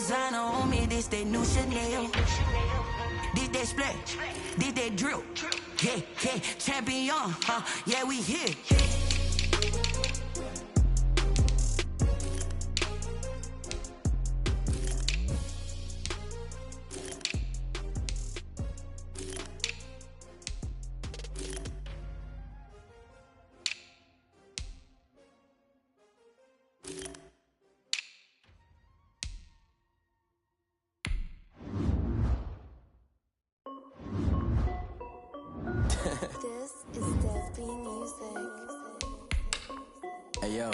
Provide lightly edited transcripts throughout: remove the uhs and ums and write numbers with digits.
designer on me, this that new Chanel. This that splash, this that drill. Yeah, yeah, champion, huh? Yeah, we here. This is Desby Music. Hey yo,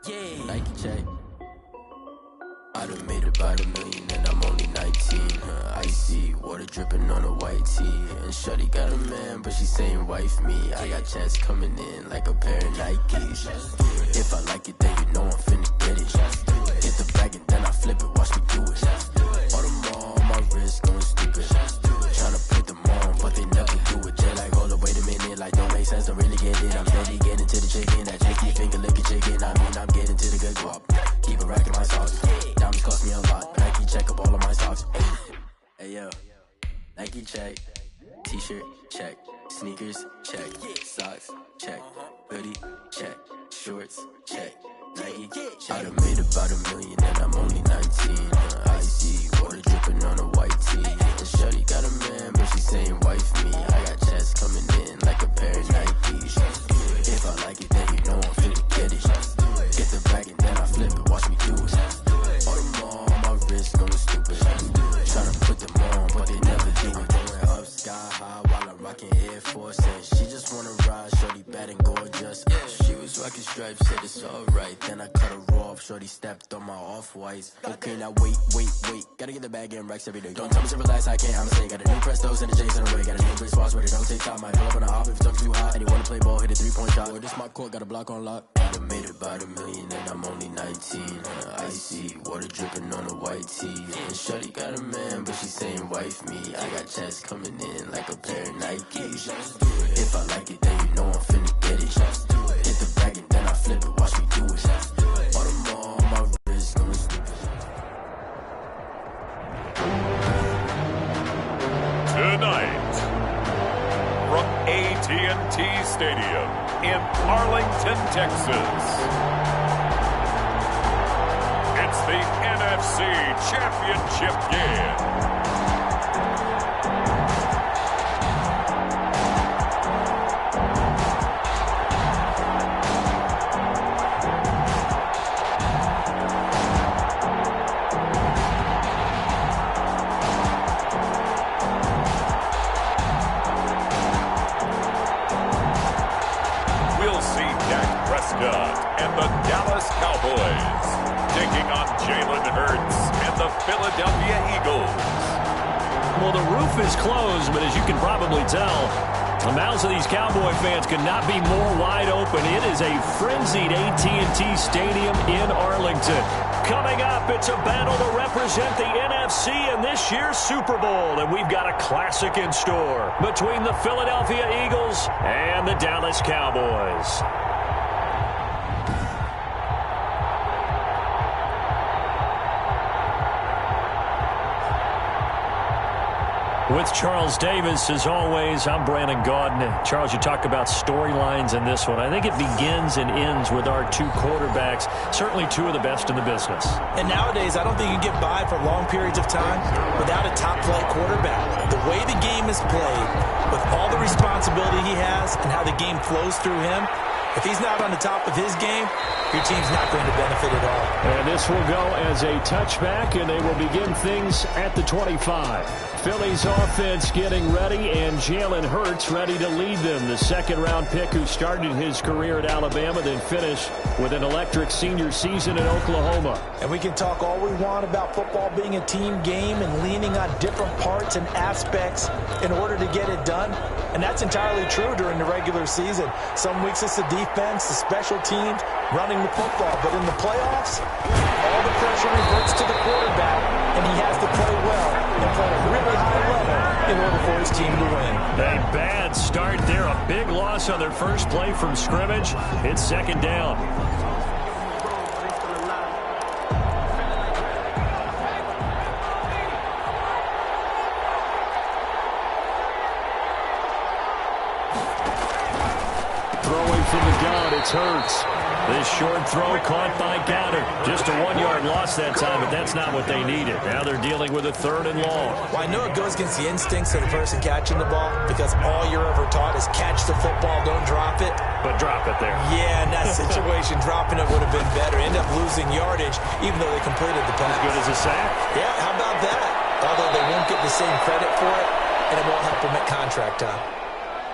yeah, Nike check. I done made about $1 million and I'm only 19. Icy water dripping on a white tee. And shorty got a man, but she saying wife me. I got checks coming in like a pair of Nikes. If I like it, then you know I'm finna get it. Get the bag and then I flip it, watch me do it. All on my wrist going stupid. Tryna put them on, but they never do it. They're like, hold up, wait a minute, like don't make sense, don't really get it. I'm steady getting to the chicken, that chicky finger licking chicken. I mean, I'm getting to the good guap. Keep a rack in my socks. Diamonds cost me a lot, Nike check up all of my socks. Hey yo, Nike check, t-shirt check, sneakers check, socks check, hoodie check, shorts check, Nike. I done made about $1 million and I'm only 19. Icy water dripping on a white tee. And shorty got a man, but she saying wife me. I got checks coming in like a pair of Nikes. If I like it, then you know I'm finna get it. Get the bag and then I flip it, watch me do it. All them on my wrist going stupid. Tryna put them on, but they never do it. Going up sky high while I'm rocking Air Force. And she just wanna ride, shorty bad and gorgeous. She was rocking stripes, said it's alright. Then I cut her off, shorty stepped on my off-whites. Okay, now wait. Gotta get the bag and racks every day. Don't tell me to relax, I can't, I'ma say. Got a new Prestos and the J's in the way. Got a new Chris Foss, but it don't take time. Might pull up on the hop if it's too hot. And you wanna play ball, hit a 3-point shot. Or this my court, got a block on lock. I done made about $1 million and I'm only 19. Icy water dripping on a white tee. And shorty got a man, but she saying wife me. I got checks coming in like a pair of Nikes. If I like it, then you know I'm finna get it. Hit the bag and then I flip it, watch me do it. All them on my wrist going stupid. Tonight, from AT&T Stadium in Arlington, Texas, it's the NFC Championship game. And the Dallas Cowboys taking on Jalen Hurts and the Philadelphia Eagles. Well, the roof is closed, but as you can probably tell, the mouths of these Cowboy fans could not be more wide open. It is a frenzied AT&T Stadium in Arlington. Coming up, it's a battle to represent the NFC in this year's Super Bowl, and we've got a classic in store between the Philadelphia Eagles and the Dallas Cowboys. With Charles Davis, as always, I'm Brandon Gaudin. Charles, you talk about storylines in this one. I think it begins and ends with our two quarterbacks, certainly two of the best in the business. And nowadays, I don't think you can get by for long periods of time without a top-flight quarterback. The way the game is played, with all the responsibility he has and how the game flows through him, if he's not on the top of his game, your team's not going to benefit at all. And this will go as a touchback, and they will begin things at the 25. Philly's offense getting ready, and Jalen Hurts ready to lead them. The second-round pick who started his career at Alabama, then finished with an electric senior season in Oklahoma. And we can talk all we want about football being a team game and leaning on different parts and aspects in order to get it done. And that's entirely true during the regular season. Some weeks it's the defense, the special teams, running the football. But in the playoffs, all the pressure reverts to the quarterback, and he has to play well and play at a really high level in order for his team to win. A bad start there. A big loss on their first play from scrimmage. It's second down. It's Hurts. This short throw caught by Goddard. Just a 1-yard loss that time, but that's not what they needed. Now they're dealing with a 3rd and long. Well, I know it goes against the instincts of the person catching the ball because all you're ever taught is catch the football, don't drop it. But drop it there. Yeah, in that situation, dropping it would have been better. End up losing yardage, even though they completed the pass. As good as a sack. Yeah, how about that? Although they won't get the same credit for it, and it won't help them at contract time.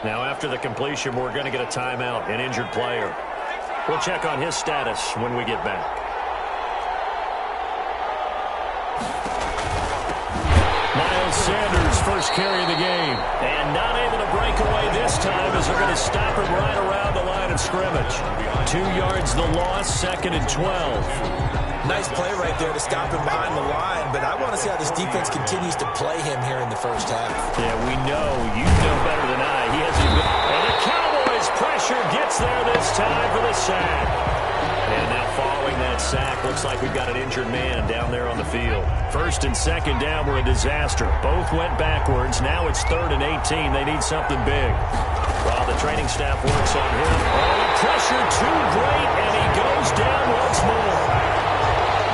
Now after the completion, we're going to get a timeout, an injured player. We'll check on his status when we get back. Miles Sanders, first carry of the game. And not able to break away this time as they're going to stop him right around the line of scrimmage. 2 yards the loss, 2nd and 12. Nice play right there to stop him behind the line, but I want to see how this defense continues to play him here in the first half. Yeah, we know. You know better than I. He hasn't been... And the Cowboys pressure gets there this time for the sack. And now following that sack, looks like we've got an injured man down there on the field. 1st and 2nd down were a disaster. Both went backwards. Now it's 3rd and 18. They need something big. While the training staff works on him. Oh, the pressure too great, and he goes down once more.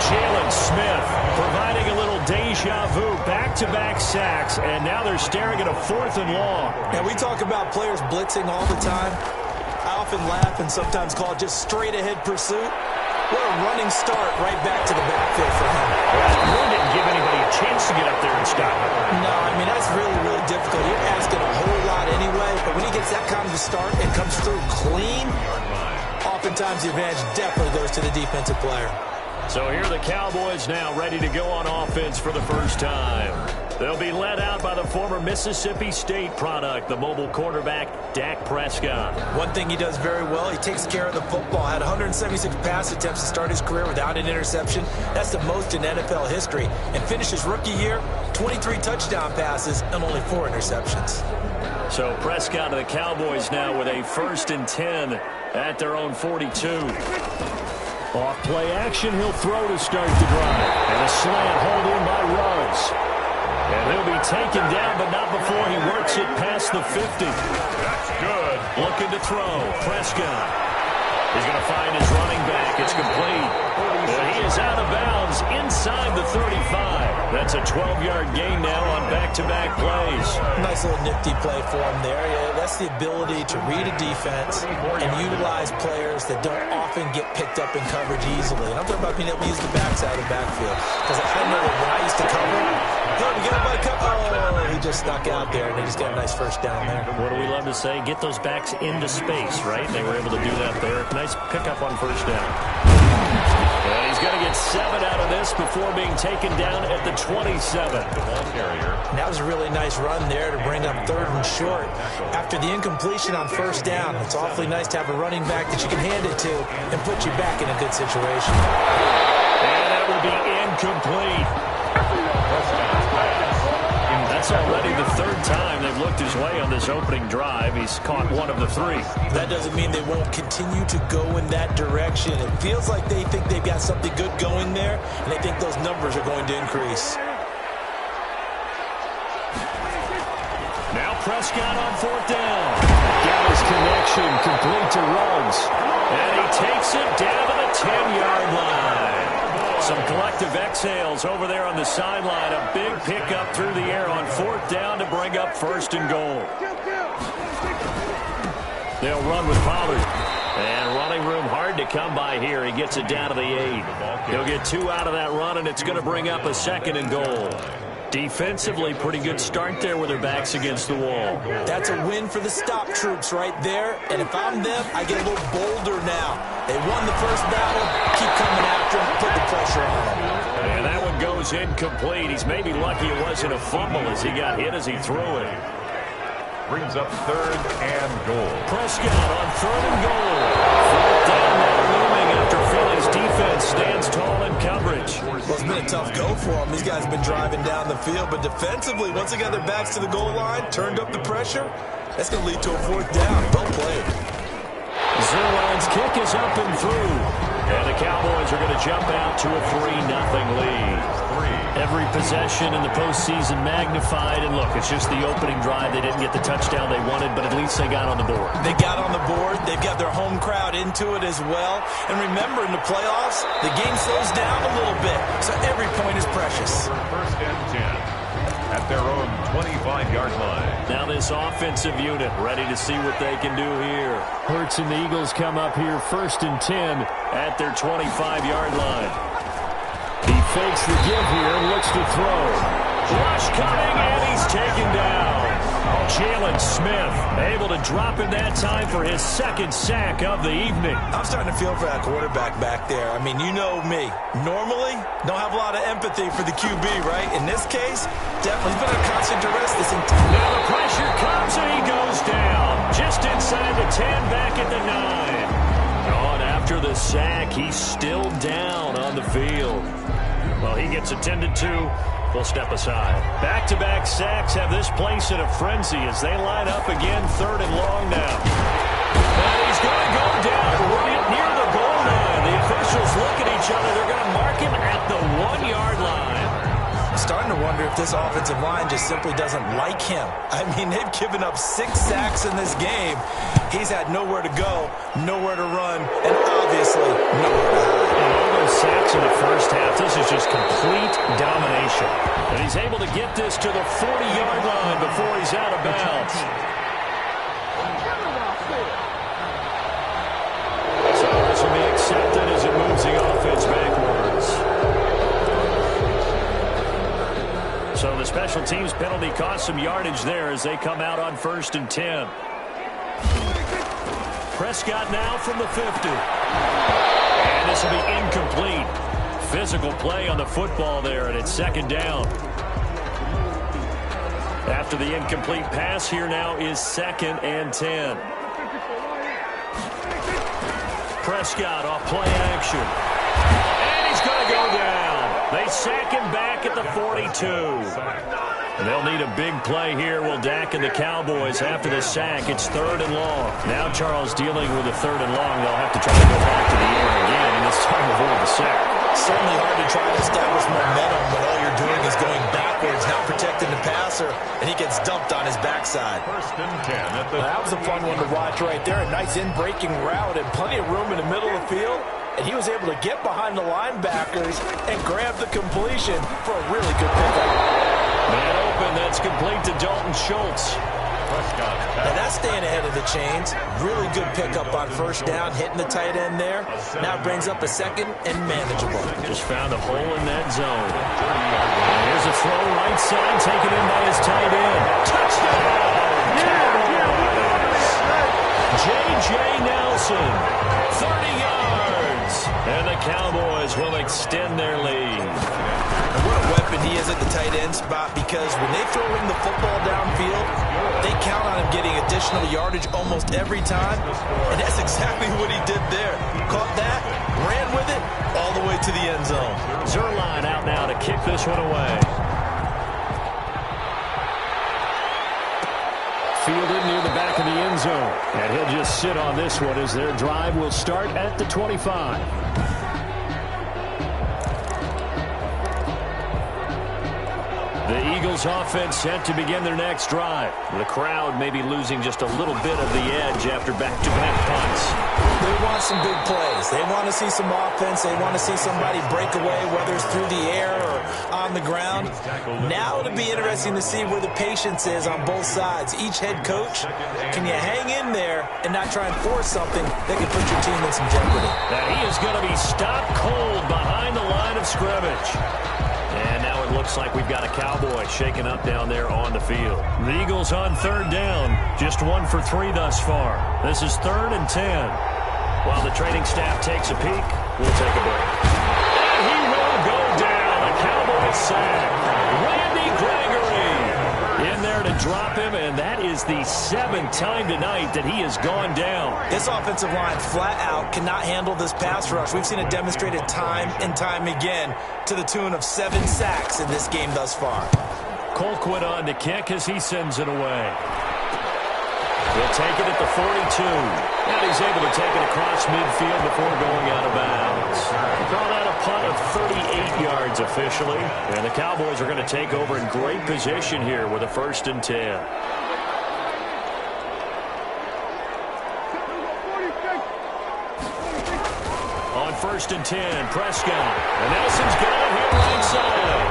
Jalen Smith providing a little deja vu, back-to-back sacks, and now they're staring at a 4th and long. Now, we talk about players blitzing all the time. I often laugh and sometimes call it just straight-ahead pursuit. What a running start right back to the backfield for him. Well, didn't give anybody a chance to get up there and stop him. No, I mean, that's really, really difficult. You're asking a whole lot anyway, but when he gets that kind of a start and comes through clean, oftentimes the advantage definitely goes to the defensive player. So here are the Cowboys now ready to go on offense for the first time. They'll be led out by the former Mississippi State product, the mobile quarterback, Dak Prescott. One thing he does very well, he takes care of the football. Had 176 pass attempts to start his career without an interception. That's the most in NFL history. And finished his rookie year, 23 touchdown passes and only 4 interceptions. So Prescott and the Cowboys now with a 1st and 10 at their own 42. Off play action, he'll throw to start the drive. And a slant hold in by Ruggs. And he'll be taken down, but not before he works it past the 50. That's good. Looking to throw. Prescott. He's going to find his running back. It's complete. And he is out of bounds inside the 35. That's a 12-yard gain now on back-to-back plays. Nice little nifty play for him there. Yeah, that's the ability to read a defense and utilize players that don't often get picked up in coverage easily. And I'm talking about being able to use the backside of the backfield. Because I know that when I used to cover, we get up by a couple. Oh, he just stuck out there, and they just got a nice first down there. What do we love to say? Get those backs into space, right? They were able to do that there. Nice pickup on first down. And he's going to get 7 out of this before being taken down at the 27. And that was a really nice run there to bring up 3rd and short. After the incompletion on first down, it's awfully nice to have a running back that you can hand it to and put you back in a good situation. And that will be incomplete. That's already the 3rd time they've looked his way on this opening drive. He's caught 1 of the 3. That doesn't mean they won't continue to go in that direction. It feels like they think they've got something good going there, and they think those numbers are going to increase. Now Prescott on 4th down. Got his connection complete to Ruggs. And he takes it down to the 10-yard line. Some collective exhales over there on the sideline. A big pickup through the air on 4th down to bring up 1st and goal. They'll run with Pollard. And running room hard to come by here. He gets it down to the 8. He'll get 2 out of that run, and it's going to bring up a 2nd and goal. Defensively, pretty good start there with their backs against the wall. That's a win for the stop troops right there. And if I'm them, I get a little bolder now. They won the first battle. Keep coming after them. Put the pressure on them. And that one goes incomplete. He's maybe lucky it wasn't a fumble as he got hit as he threw it. Brings up 3rd and goal. Prescott on 3rd and goal. 4th down now looming after Philly's defense stands tall in coverage. Well, it's been a tough go for them. These guys have been driving down the field, but defensively, once they got their backs to the goal line, turned up the pressure, that's going to lead to a 4th down. Well played. Zerline's kick is up and through. And the Cowboys are going to jump out to a 3-0 lead. Every possession in the postseason magnified. And look, it's just the opening drive. They didn't get the touchdown they wanted, but at least they got on the board. They got on the board. They've got their home crowd into it as well. And remember, in the playoffs, the game slows down a little bit. So every point is precious. First and 10 at their own 25-yard line. Now this offensive unit ready to see what they can do here. Hurts and the Eagles come up here first and 10 at their 25-yard line. He fakes the give here and looks to throw. Rush coming, and he's taken down. Jalen Smith able to drop in that time for his second sack of the evening. I'm starting to feel for that quarterback back there. I mean, you know me. Normally, don't have a lot of empathy for the QB, right? In this case, definitely been under constant duress this entire... Now the pressure comes, and he goes down. Just inside the 10, back at the 9. On after the sack, he's still down on the field. Well, he gets attended to. We'll step aside. Back-to-back sacks have this place in a frenzy as they line up again, 3rd and long now. And he's going to go down right near the goal line. The officials look at each other. They're going to mark him at the 1-yard line. Starting to wonder if this offensive line just simply doesn't like him. I mean, they've given up 6 sacks in this game. He's had nowhere to go, nowhere to run, and obviously nowhere to hide. And all those sacks in the first half, this is just complete domination. And he's able to get this to the 40-yard line before he's out of bounds. So this will be accepted as it moves the offense backwards. So the special teams penalty cost some yardage there as they come out on 1st and 10. Prescott now from the 50. And this will be incomplete. Physical play on the football there, and it's 2nd down. After the incomplete pass, here now is 2nd and 10. Prescott off play action. And he's going to go down. They sack him back at the 42. And they'll need a big play here. Will Dak and the Cowboys after the sack. It's 3rd and long. Now Charles dealing with a 3rd and long. They'll have to try to go back to the air again, and this time avoid the sack. Certainly hard to try to establish momentum when all you're doing is going backwards, not protecting the passer, and he gets dumped on his backside. 1st and 10 at the... That was a fun one to watch right there. A nice in-breaking route and plenty of room in the middle of the field. And he was able to get behind the linebackers and grab the completion for a really good pickup. Man open, that's complete to Dalton Schultz. Now that's staying ahead of the chains. Really good pickup on 1st down, hitting the tight end there. Now it brings up a 2nd and manageable. Just found a hole in that zone. And here's a throw right side, taken in by his tight end. Touchdown! J.J. Nelson, 30 yards. And the Cowboys will extend their lead. And what a weapon he is at the tight end spot, because when they throw him the football downfield, they count on him getting additional yardage almost every time. And that's exactly what he did there. Caught that, ran with it, all the way to the end zone. Zerline out now to kick this one away. Fielded near the back of the end zone. And he'll just sit on this one as their drive will start at the 25. The Eagles offense set to begin their next drive. The crowd may be losing just a little bit of the edge after back-to-back punts. They want some big plays. They want to see some offense. They want to see somebody break away, whether it's through the air or on the ground. Now it'll be interesting to see where the patience is on both sides. Each head coach, can you hang in there and not try and force something that can put your team in some jeopardy? Now he is going to be stopped cold behind the line of scrimmage. And now it looks like we've got a Cowboy shaken up down there on the field. The Eagles on 3rd down. Just 1 for 3 thus far. This is 3rd and 10. While the training staff takes a peek, we'll take a break. And he will go down. A Cowboy sack. Randy Gregory in there to drop him, and that is the 7th time tonight that he has gone down. This offensive line flat out cannot handle this pass rush. We've seen it demonstrated time and time again to the tune of 7 sacks in this game thus far. Colquitt on to kick as he sends it away. He'll take it at the 42. And he's able to take it across midfield before going out of bounds. Call that a punt of 38 yards officially. And the Cowboys are going to take over in great position here with a 1st and 10. On 1st and 10, Prescott. And Nelson's got it here right side.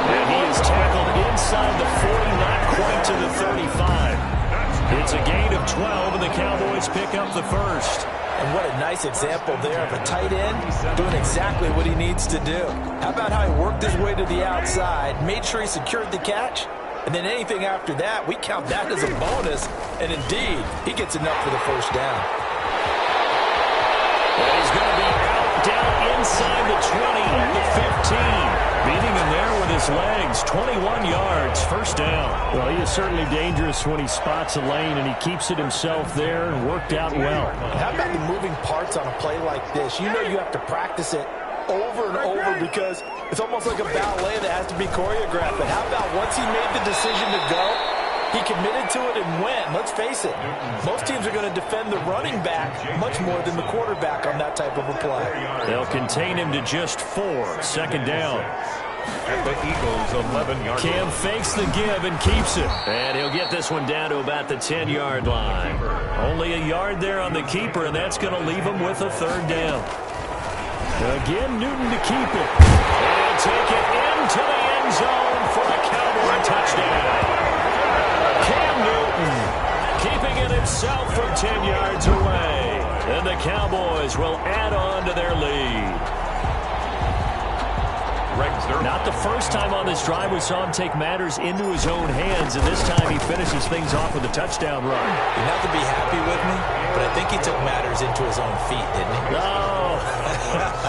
And he is tackled inside the 40, not quite to the 35. It's a gain of 12, and the Cowboys pick up the 1st. And what a nice example there of a tight end doing exactly what he needs to do. How about how he worked his way to the outside, made sure he secured the catch, and then anything after that, we count that as a bonus. And indeed, he gets enough for the 1st down. And he's going to be out down inside the 20 at the 15. Beating him there with his legs. 21 yards, 1st down. Well, he is certainly dangerous when he spots a lane, and he keeps it himself there and worked out well. How about the moving parts on a play like this? You know you have to practice it over and over because it's almost like a ballet that has to be choreographed. But how about once he made the decision to go, he committed to it and went. Let's face it, most teams are going to defend the running back much more than the quarterback on that type of a play. They'll contain him to just 4. 2nd down. At the Eagles' 11-yard line. Cam fakes the give and keeps it. And he'll get this one down to about the 10-yard line. Only a yard there on the keeper, and that's going to leave him with a 3rd down. Again, Newton to keep it. And he'll take it into the end zone for a Cowboy touchdown. Cam Newton keeping it himself from 10 yards away. And the Cowboys will add on to their lead. Not the first time on this drive we saw him take matters into his own hands, and this time he finishes things off with a touchdown run. You're not to be happy with me, but I think he took matters into his own feet, didn't he? No.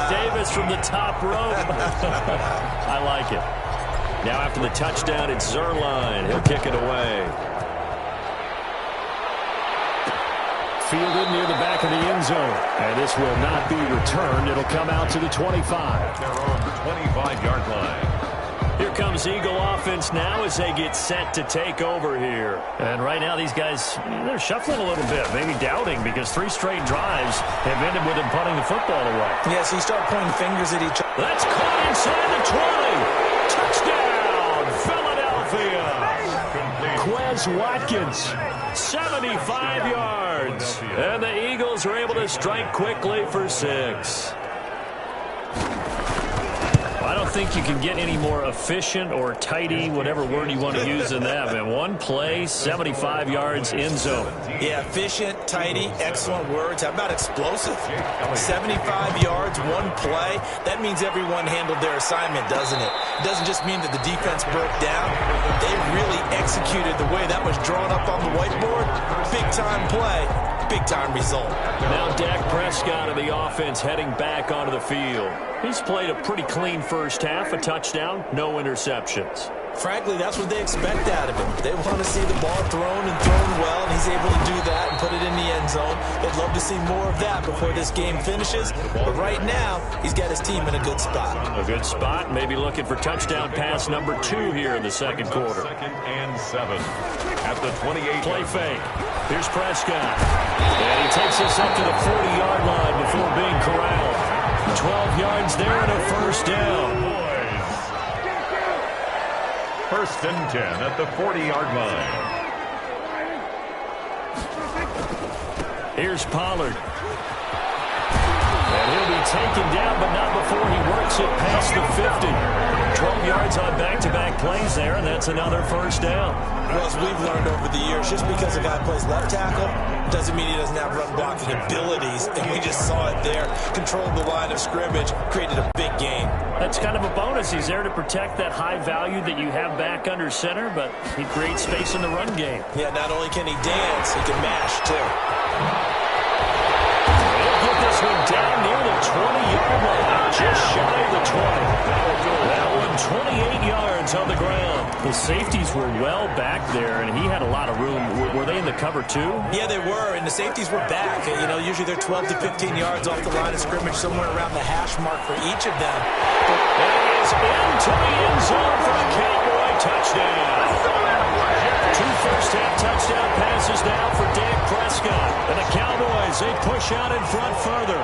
Davis from the top rope. I like it. Now after the touchdown, it's Zerline. He'll kick it away. Fielded near the back of the end zone. And this will not be returned. It'll come out to the 25. Their own 25-yard line. Here comes Eagle offense now as they get set to take over here. And right now these guys, they're shuffling a little bit, maybe doubting, because 3 straight drives have ended with them punting the football away. Yeah, so you start pointing fingers at each other. That's caught inside the 20. Touchdown, Philadelphia. Quez Watkins. 75 yards. And the Eagles are able to strike quickly for 6. I don't think you can get any more efficient or tidy, whatever word you want to use in that, man. 1 play, 75 yards, end zone. Yeah, efficient, tidy, excellent words. How about explosive? 75 yards, 1 play. That means everyone handled their assignment, doesn't it? It doesn't just mean that the defense broke down. They really executed the way that was drawn up on the whiteboard. Big-time play, big-time result. Now Dak Prescott of the offense heading back onto the field. He's played a pretty clean first half, a touchdown, no interceptions. Frankly, that's what they expect out of him. They want to see the ball thrown and thrown well, and he's able to do that and put it in the end zone. They'd love to see more of that before this game finishes. But right now, he's got his team in a good spot. A good spot, maybe looking for touchdown pass number 2 here in the second quarter. 2nd and 7 at the 28. Play fake. Here's Prescott. And he takes us up to the 40-yard line before being corralled. 12 yards there and a 1st down. 1st and 10 at the 40-yard line. Here's Pollard. And he'll be taken down, but not before he works it past the 50. 12 yards on back-to-back plays there, and that's another 1st down. Well, as we've learned over the years, just because a guy plays left tackle doesn't mean he doesn't have run-blocking abilities, and we just saw it there. Controlled the line of scrimmage, created a big gain. That's kind of a bonus. He's there to protect that high value that you have back under center, but he creates space in the run game. Yeah, not only can he dance, he can mash, too. Get this one down near the 20-yard line, just shy of the 20. That one 28 yards on the ground. The safeties were well back there, and he had a lot of room. Were they in the cover too? Yeah, they were, and the safeties were back. You know, usually they're 12 to 15 yards off the line of scrimmage, somewhere around the hash mark for each of them. And he is into the end zone for a Cowboy touchdown. 2 first-half touchdown passes now for Dak Prescott. And the Cowboys, they push out in front further.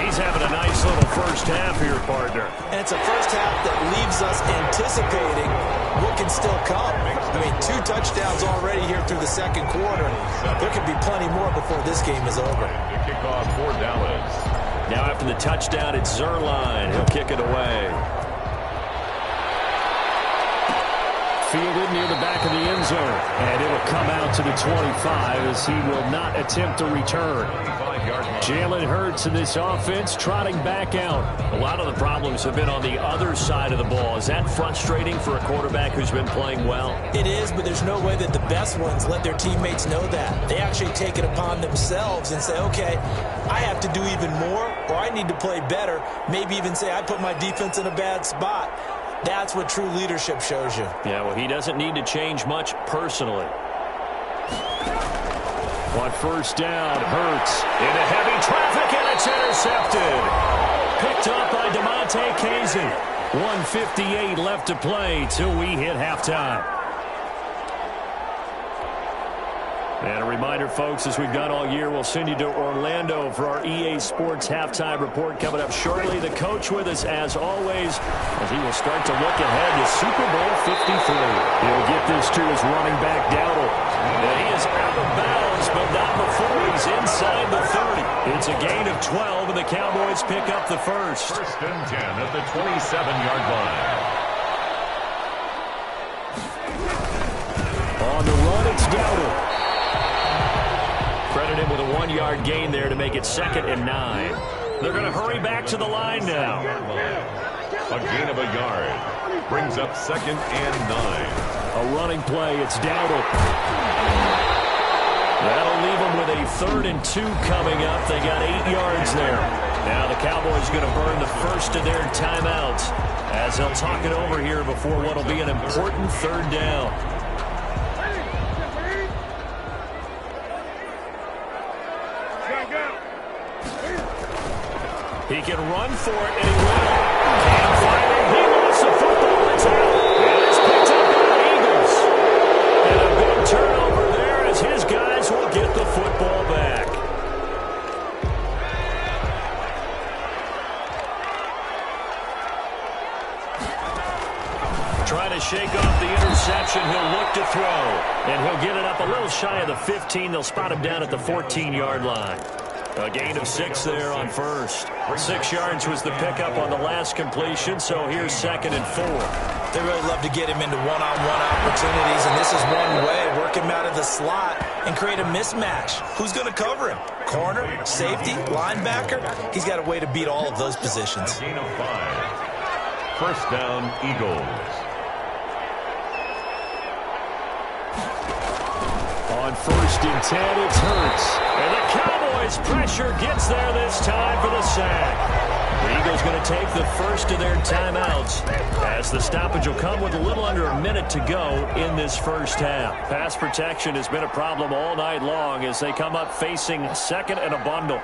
He's having a nice little first half here, partner. And it's a first half that leaves us anticipating what can still come. I mean, 2 touchdowns already here through the second quarter. There could be plenty more before this game is over. Kickoff for Dallas. Now after the touchdown, it's Zerline. He'll kick it away. Fielded near the back of the end zone. And it'll come out to the 25 as he will not attempt to return. Jalen Hurts in this offense trotting back out. A lot of the problems have been on the other side of the ball. Is that frustrating for a quarterback who's been playing well? It is, but there's no way that the best ones let their teammates know that. They actually take it upon themselves and say, okay, I have to do even more, or I need to play better. Maybe even say I put my defense in a bad spot. That's what true leadership shows you. Yeah, well, he doesn't need to change much personally. On first down, Hurts into heavy traffic, and it's intercepted. Picked up by DeMonte Kazin. 1:58 left to play till we hit halftime. And a reminder, folks, as we've done all year, we'll send you to Orlando for our EA Sports halftime report coming up shortly. The coach with us, as always, as he will start to look ahead to Super Bowl 53. He'll get this to his running back, Dowdle. And he is out of bounds, but not before he's inside the 30. It's a gain of 12, and the Cowboys pick up the first. First and 10 at the 27-yard line. On the run, it's Dowdle. Credit him with a 1-yard gain there to make it 2nd and 9. They're going to hurry back to the line now. A gain of a yard. Brings up 2nd and 9. A running play. It's Dowdle. That'll leave them with a 3rd and 2 coming up. They got 8 yards there. Now the Cowboys going to burn the first of their timeouts as they'll talk it over here before what will be an important 3rd down. He can run for it, and he will. Can't find it. He lost the football. It's out. And it's picked up by the Eagles. And a big turnover there as his guys will get the football back. Trying to shake off the interception. He'll look to throw. And he'll get it up a little shy of the 15. They'll spot him down at the 14-yard line. A gain of 6 there on first. 6 yards was the pickup on the last completion, so here's 2nd and 4. They really love to get him into one-on-one opportunities, and this is one way. Work him out of the slot and create a mismatch. Who's going to cover him? Corner, safety, linebacker? He's got a way to beat all of those positions. A gain of 5. First down, Eagles. On 1st and 10, it's Hurts. And the Cowboys pressure gets there this time for the sack. The Eagles going to take the first of their timeouts as the stoppage will come with a little under a minute to go in this first half. Pass protection has been a problem all night long as they come up facing 2nd and a bundle.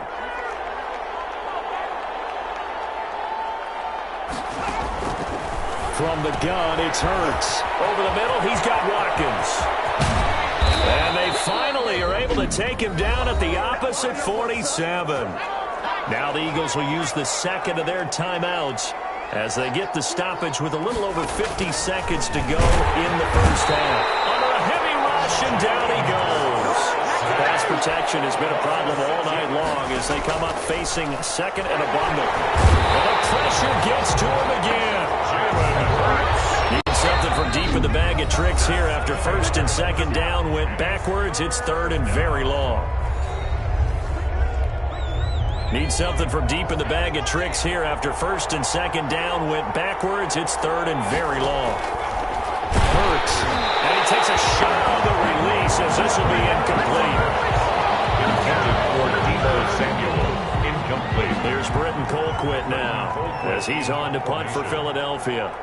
From the gun, it's Hurts. Over the middle, he's got Watkins. And they finally are able to take him down at the opposite 47. Now the Eagles will use the 2nd of their timeouts as they get the stoppage with a little over 50 seconds to go in the first half. Under a heavy rush, and down he goes. Pass protection has been a problem all night long as they come up facing 2nd and a bundle. And the pressure gets to him again. Need something from deep in the bag of tricks here after 1st and 2nd down went backwards. It's 3rd and very long. Need something from deep in the bag of tricks here after 1st and 2nd down went backwards. It's 3rd and very long. Hurts. And he takes a shot on the release as this will be incomplete. Intended for Deebo Samuel. Incomplete. There's Britton Colquitt now as he's on to punt for Philadelphia.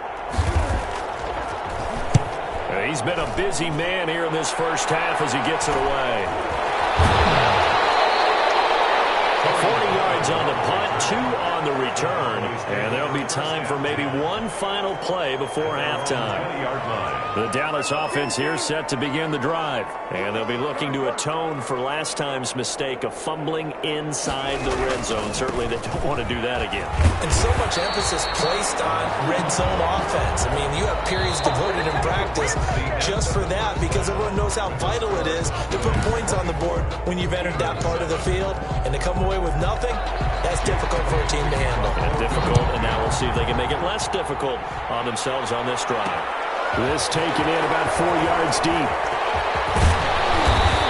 He's been a busy man here in this first half as he gets it away. 40 yards on the punt, 2 on on the return, and there'll be time for maybe one final play before halftime. The Dallas offense here set to begin the drive, and they'll be looking to atone for last time's mistake of fumbling inside the red zone. Certainly they don't want to do that again. And so much emphasis placed on red zone offense. I mean, you have periods devoted in practice just for that, because everyone knows how vital it is to put points on the board when you've entered that part of the field. And to come away with nothing, that's difficult for a team to handle. And difficult, and now we'll see if they can make it less difficult on themselves on this drive. This taken in about 4 yards deep.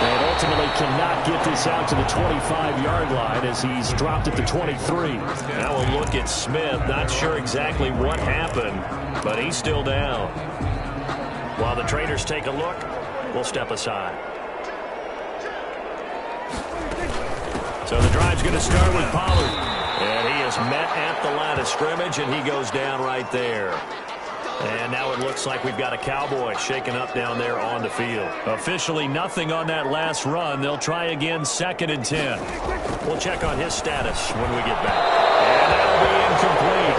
And ultimately cannot get this out to the 25-yard line as he's dropped at the 23. Now we'll look at Smith. Not sure exactly what happened, but he's still down. While the traders take a look, we'll step aside. So the drive's going to start with Pollard. And he is met at the line of scrimmage, and he goes down right there. And now it looks like we've got a Cowboy shaken up down there on the field. Officially nothing on that last run. They'll try again 2nd and 10. We'll check on his status when we get back. And that'll be incomplete.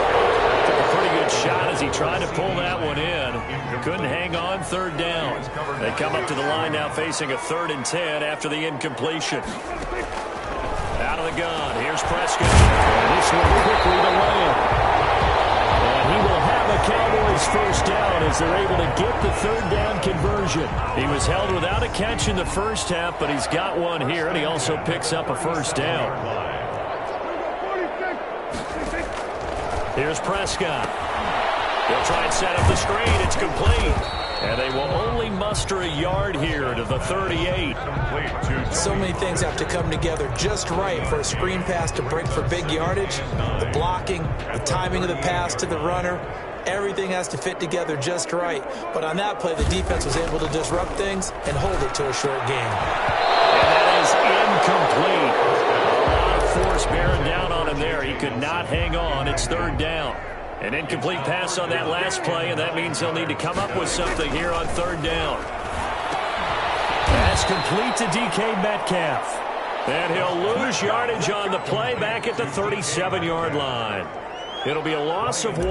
Took a pretty good shot as he tried to pull that one in. Couldn't hang on, 3rd down. They come up to the line now facing a 3rd and 10 after the incompletion. Out of the gun. Here's Prescott. And this one quickly to Lamb. And he will have a Cowboys first down as they're able to get the 3rd down conversion. He was held without a catch in the first half, but he's got one here, and he also picks up a first down. Here's Prescott. He'll try and set up the screen. It's complete. And they will only muster a yard here to the 38. So many things have to come together just right for a screen pass to break for big yardage. The blocking, the timing of the pass to the runner, everything has to fit together just right. But on that play, the defense was able to disrupt things and hold it to a short gain. And that is incomplete. A lot of force bearing down on him there. He could not hang on. It's 3rd down. An incomplete pass on that last play, and that means he'll need to come up with something here on 3rd down. Pass complete to DK Metcalf. And he'll lose yardage on the play back at the 37-yard line. It'll be a loss of 1,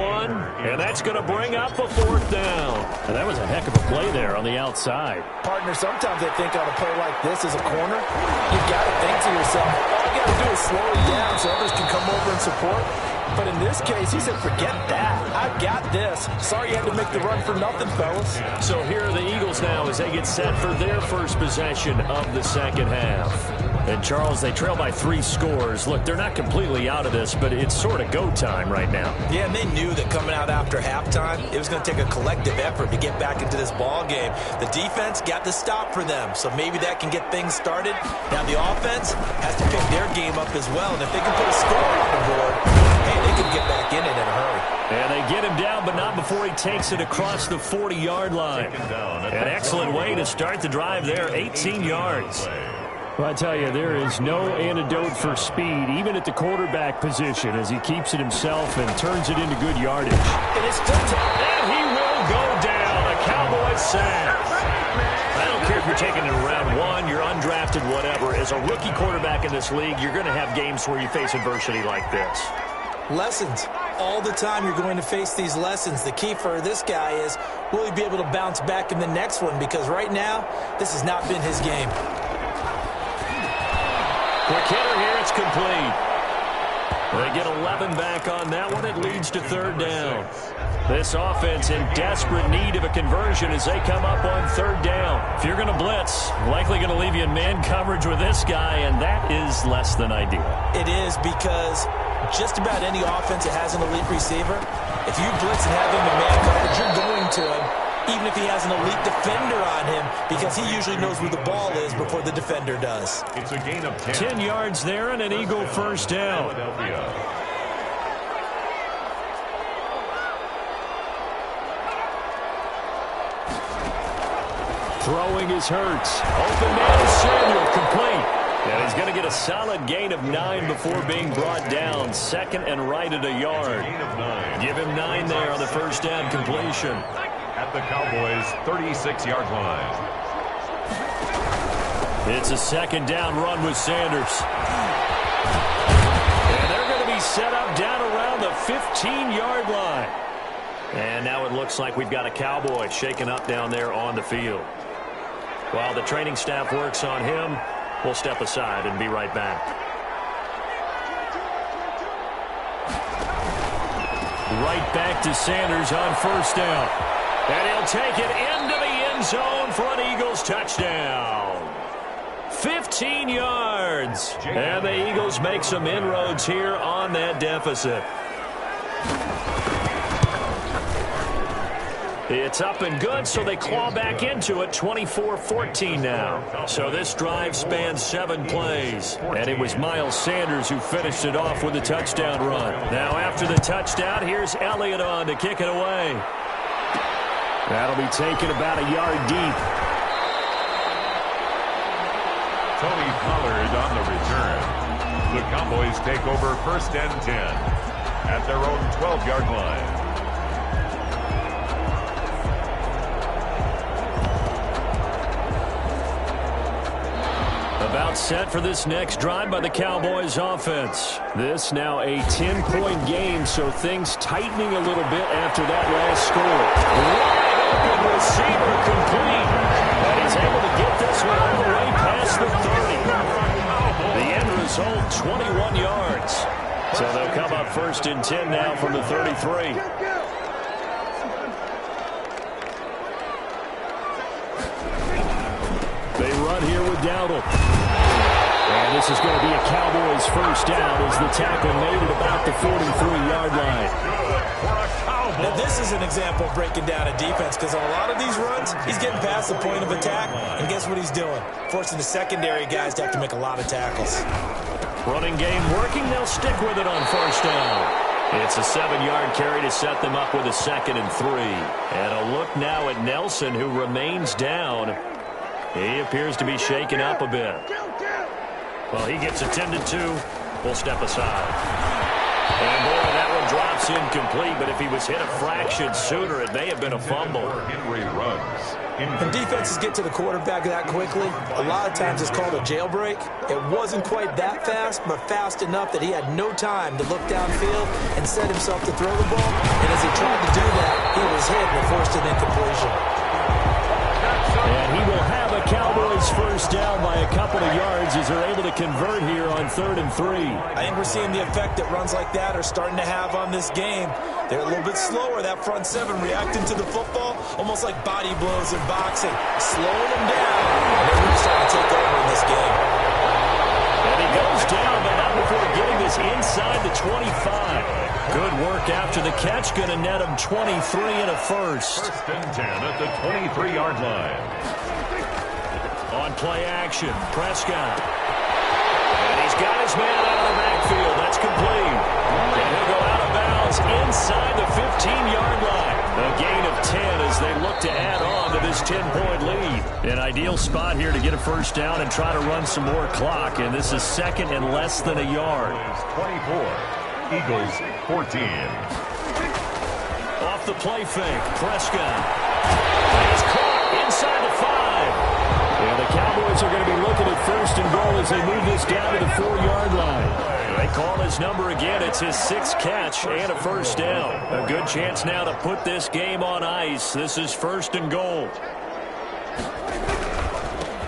and that's going to bring up a 4th down. And that was a heck of a play there on the outside. Partner, sometimes I think on a play like this as a corner, you got to think to yourself, all you got to do is slow it down so others can come over and support. But in this case, he said, forget that. I've got this. Sorry you had to make the run for nothing, fellas. So here are the Eagles now as they get set for their first possession of the second half. And, Charles, they trail by 3 scores. Look, they're not completely out of this, but it's sort of go time right now. Yeah, and they knew that coming out after halftime, it was going to take a collective effort to get back into this ball game. The defense got the stop for them, so maybe that can get things started. Now the offense has to pick their game up as well, and if they can put a score on the board, hey, they can get back in it in a hurry. And they get him down, but not before he takes it across the 40-yard line. An excellent way to start the drive there, 18 yards. Well, I tell you, there is no antidote for speed, even at the quarterback position, as he keeps it himself and turns it into good yardage. And it's still and he will go down. A Cowboy sack. I don't care if you're taking it in round 1, you're undrafted, whatever. As a rookie quarterback in this league, you're going to have games where you face adversity like this. Lessons. All the time you're going to face these lessons. The key for this guy is, will he be able to bounce back in the next one? Because right now, this has not been his game. Quick hitter here, it's complete. They get 11 back on that one. It leads to 3rd down. This offense in desperate need of a conversion as they come up on 3rd down. If you're going to blitz, likely going to leave you in man coverage with this guy, and that is less than ideal. It is, because just about any offense that has an elite receiver, if you blitz and have him in man coverage, you're going to him, even if he has an elite defender on him, because he usually knows where the ball is before the defender does. It's a gain of 10 yards there and an Eagle first down. Throwing is Hurts. Open man is Samuel, complete. And he's going to get a solid gain of 9 before being brought down. 2nd and right at a yard. Give him 9 there on the first down completion. At the Cowboys' 36-yard line. It's a 2nd down run with Sanders. And they're going to be He's set up down around the 15-yard line. And now it looks like we've got a Cowboy shaken up down there on the field. While the training staff works on him, we'll step aside and be right back. Right back to Sanders on first down. And he'll take it into the end zone for an Eagles touchdown. 15 yards. And the Eagles make some inroads here on that deficit. It's up and good, so they claw back into it, 24-14 now. So this drive spans 7 plays, and it was Miles Sanders who finished it off with a touchdown run. Now after the touchdown, here's Elliott on to kick it away. That'll be taken about a yard deep. Tony Pollard on the return. The Cowboys take over 1st and 10 at their own 12-yard line. About set for this next drive by the Cowboys offense. This now a 10-point game, so things tightening a little bit after that last score. Wide open receiver complete. And he's able to get this one all the way past the 30. The end result, 21 yards. So they'll come up 1st and 10 now from the 33. They run here with Dowdle. And this is going to be a Cowboys first down as the tackle made at about the 43-yard line. Now this is an example of breaking down a defense, because on a lot of these runs, he's getting past the point of attack, and guess what he's doing? Forcing the secondary guys to have to make a lot of tackles. Running game working. They'll stick with it on first down. It's a 7-yard carry to set them up with a 2nd and 3. And a look now at Nelson, who remains down. He appears to be shaken up a bit. Well, he gets attended to. We'll step aside. And boy, that one drops incomplete, but if he was hit a fraction sooner, it may have been a fumble. Henry runs. When defenses get to the quarterback that quickly, a lot of times it's called a jailbreak. It wasn't quite that fast, but fast enough that he had no time to look downfield and set himself to throw the ball. And as he tried to do that, he was hit and forced an incompletion. And he will have a Cowboys first down by a couple of yards as they're able to convert here on 3rd and 3. I think we're seeing the effect that runs like that are starting to have on this game. They're a little bit slower, that front 7, reacting to the football, almost like body blows in boxing, slowing them down. And they're really starting to take over in this game. And he goes down, but not before getting this inside the 25. Good work after the catch. Going to net him 23 and a first. 1st and 10 at the 23-yard line. On play action, Prescott. And he's got his man out of the backfield. That's complete. And he'll go out of bounds inside the 15-yard line. A gain of 10 as they look to add on to this 10-point lead. An ideal spot here to get a first down and try to run some more clock. And this is 2nd and less than a yard. 24. Eagles 14. Off the play fake, Prescott. And he's caught inside the 5. And the Cowboys are going to be looking at 1st and goal as they move this down to the 4-yard line. They call his number again. It's his 6th catch and a first down. A good chance now to put this game on ice. This is 1st and goal.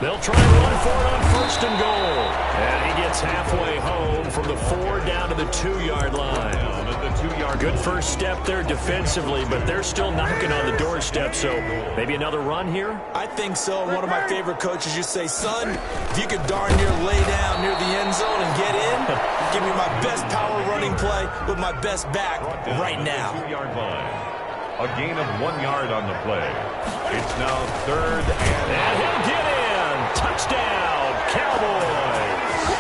They'll try and run for it on 1st and goal. And he gets halfway home from the 4 down to the 2-yard line. Good first step there defensively, but they're still knocking on the doorstep, so maybe another run here? I think so. One of my favorite coaches used to say, son, if you could darn near lay down near the end zone and get in, give me my best power running play with my best back right now. 2-yard line. A gain of 1 yard on the play. It's now 3rd and he'll get in. Touchdown, Cowboys.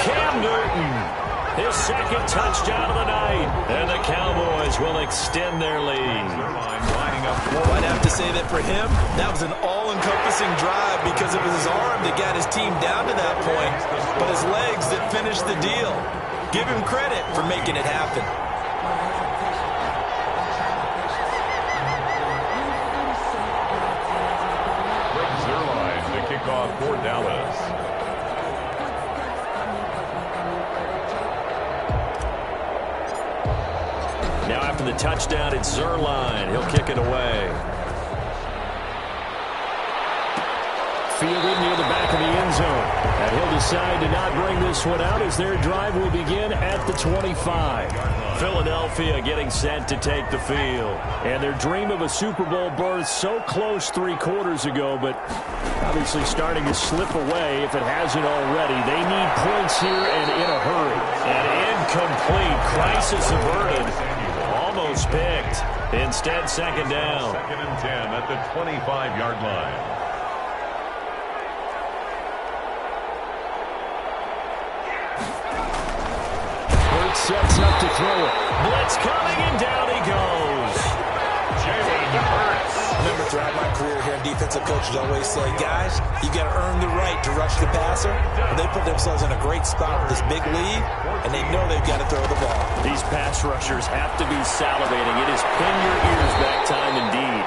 Cam Newton. His 2nd touchdown of the night. And the Cowboys will extend their lead. Well, I'd have to say that for him, that was an all-encompassing drive because it was his arm that got his team down to that point, but his legs that finished the deal. Give him credit for making it happen. For Dallas. after the touchdown, it's Zerline. He'll kick it away. Fielded near the back of the end zone. And he'll decide to not bring this one out as their drive will begin at the 25. Philadelphia getting set to take the field. And their dream of a Super Bowl berth so close 3 quarters ago, but obviously starting to slip away if it hasn't already. They need points here and in a hurry. And incomplete. Crisis averted. Almost picked. Instead, second down. 2nd and 10 at the 25-yard line. Sets up to throw it. Blitz coming, and down he goes. Jalen Hurts. Remember, throughout my career here, defensive coaches always say, guys, you got to earn the right to rush the passer. And they put themselves in a great spot with this big lead, and they know they've got to throw the ball. These pass rushers have to be salivating. It is pin your ears back time indeed.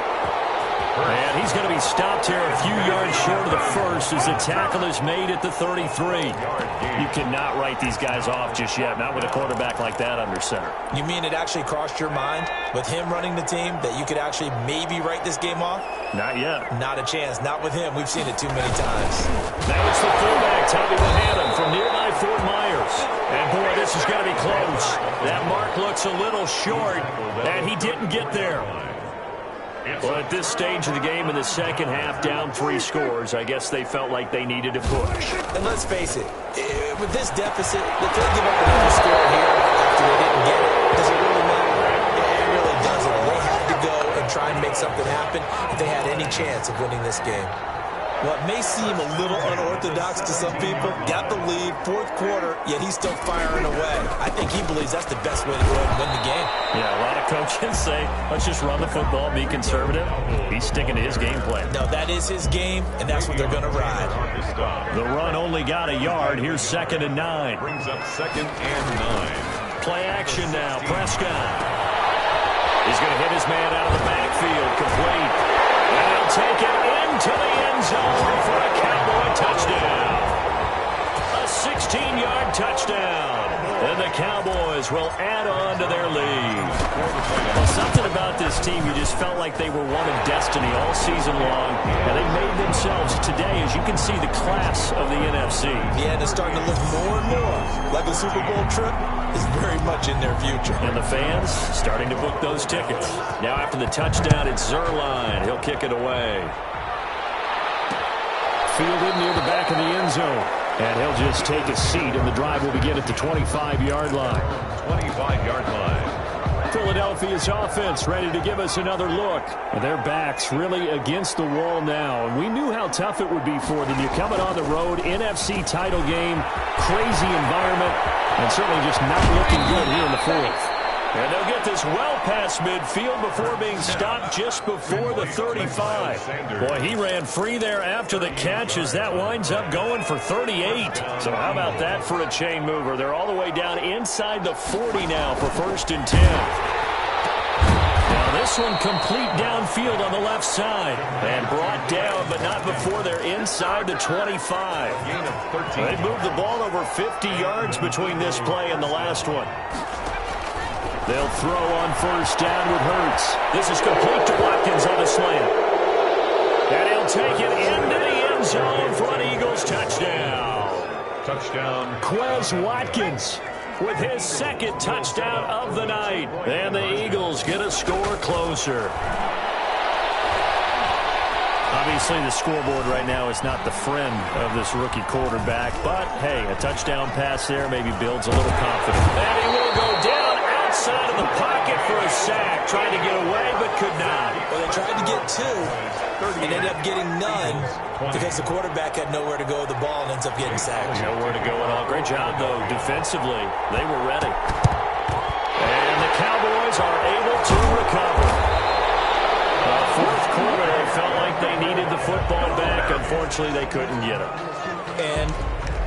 And he's going to be stopped here a few yards short of the first as the tackle is made at the 33. You cannot write these guys off just yet, not with a quarterback like that under center. You mean it actually crossed your mind with him running the team that you could actually maybe write this game off? Not yet. Not a chance. Not with him. We've seen it too many times. Now it's the fullback, Tommy Bohannon, from nearby Fort Myers. And boy, this is going to be close. That mark looks a little short, and he didn't get there. Well, at this stage of the game in the second half, down 3 scores, I guess they felt like they needed to push. And let's face it, with this deficit, if they give up another score here after they didn't get it, does it really matter? It really doesn't. They had to go and try and make something happen if they had any chance of winning this game. What may seem a little unorthodox to some people, got the lead, 4th quarter, yet he's still firing away. I think he believes that's the best way to go ahead and win the game. Yeah, a lot of coaches say, let's just run the football, be conservative. He's sticking to his game plan. No, that is his game, and that's what they're going to ride. The run only got a yard. Here's 2nd and 9. Brings up 2nd and 9. Play action now. Prescott. He's going to hit his man out of the backfield. Complete. And he'll take it into the end zone for a Cowboy touchdown. A 16-yard touchdown. And the Cowboys will add on to their lead. Well, something about this team, you just felt like they were one of destiny all season long. And they made themselves today, as you can see, the class of the NFC. Yeah, and it's starting to look more and more like a Super Bowl trip is very much in their future. And the fans starting to book those tickets. Now after the touchdown, it's Zerline. He'll kick it away. Fielded near the back of the end zone. And he'll just take a seat, and the drive will begin at the 25-yard line. 25-yard line. Philadelphia's offense ready to give us another look. And their backs really against the wall now. And we knew how tough it would be for them. You're coming on the road, NFC title game, crazy environment, and certainly just not looking good here in the 4th. And they'll get this well past midfield before being stopped just before the 35. Boy, he ran free there after the catch as that winds up going for 38. So how about that for a chain mover? They're all the way down inside the 40 now for 1st and 10. Now this one complete downfield on the left side. And brought down, but not before they're inside the 25. They moved the ball over 50 yards between this play and the last one. They'll throw on 1st down with Hurts. This is complete to Watkins on the slant. And he'll take it into the end zone for an Eagles touchdown. Touchdown. Quez Watkins with his 2nd touchdown of the night. And the Eagles get a score closer. Obviously, the scoreboard right now is not the friend of this rookie quarterback. But, hey, a touchdown pass there maybe builds a little confidence. And he will go down outside of the pocket for a sack. Trying to get away, but could not. Well, they tried to get 2 and ended up getting none because the quarterback had nowhere to go with the ball and ends up getting sacked. Nowhere to go at all. Great job, though, defensively. They were ready. And the Cowboys are able to recover. 4th quarter, they felt like they needed the football back. Unfortunately, they couldn't get it. And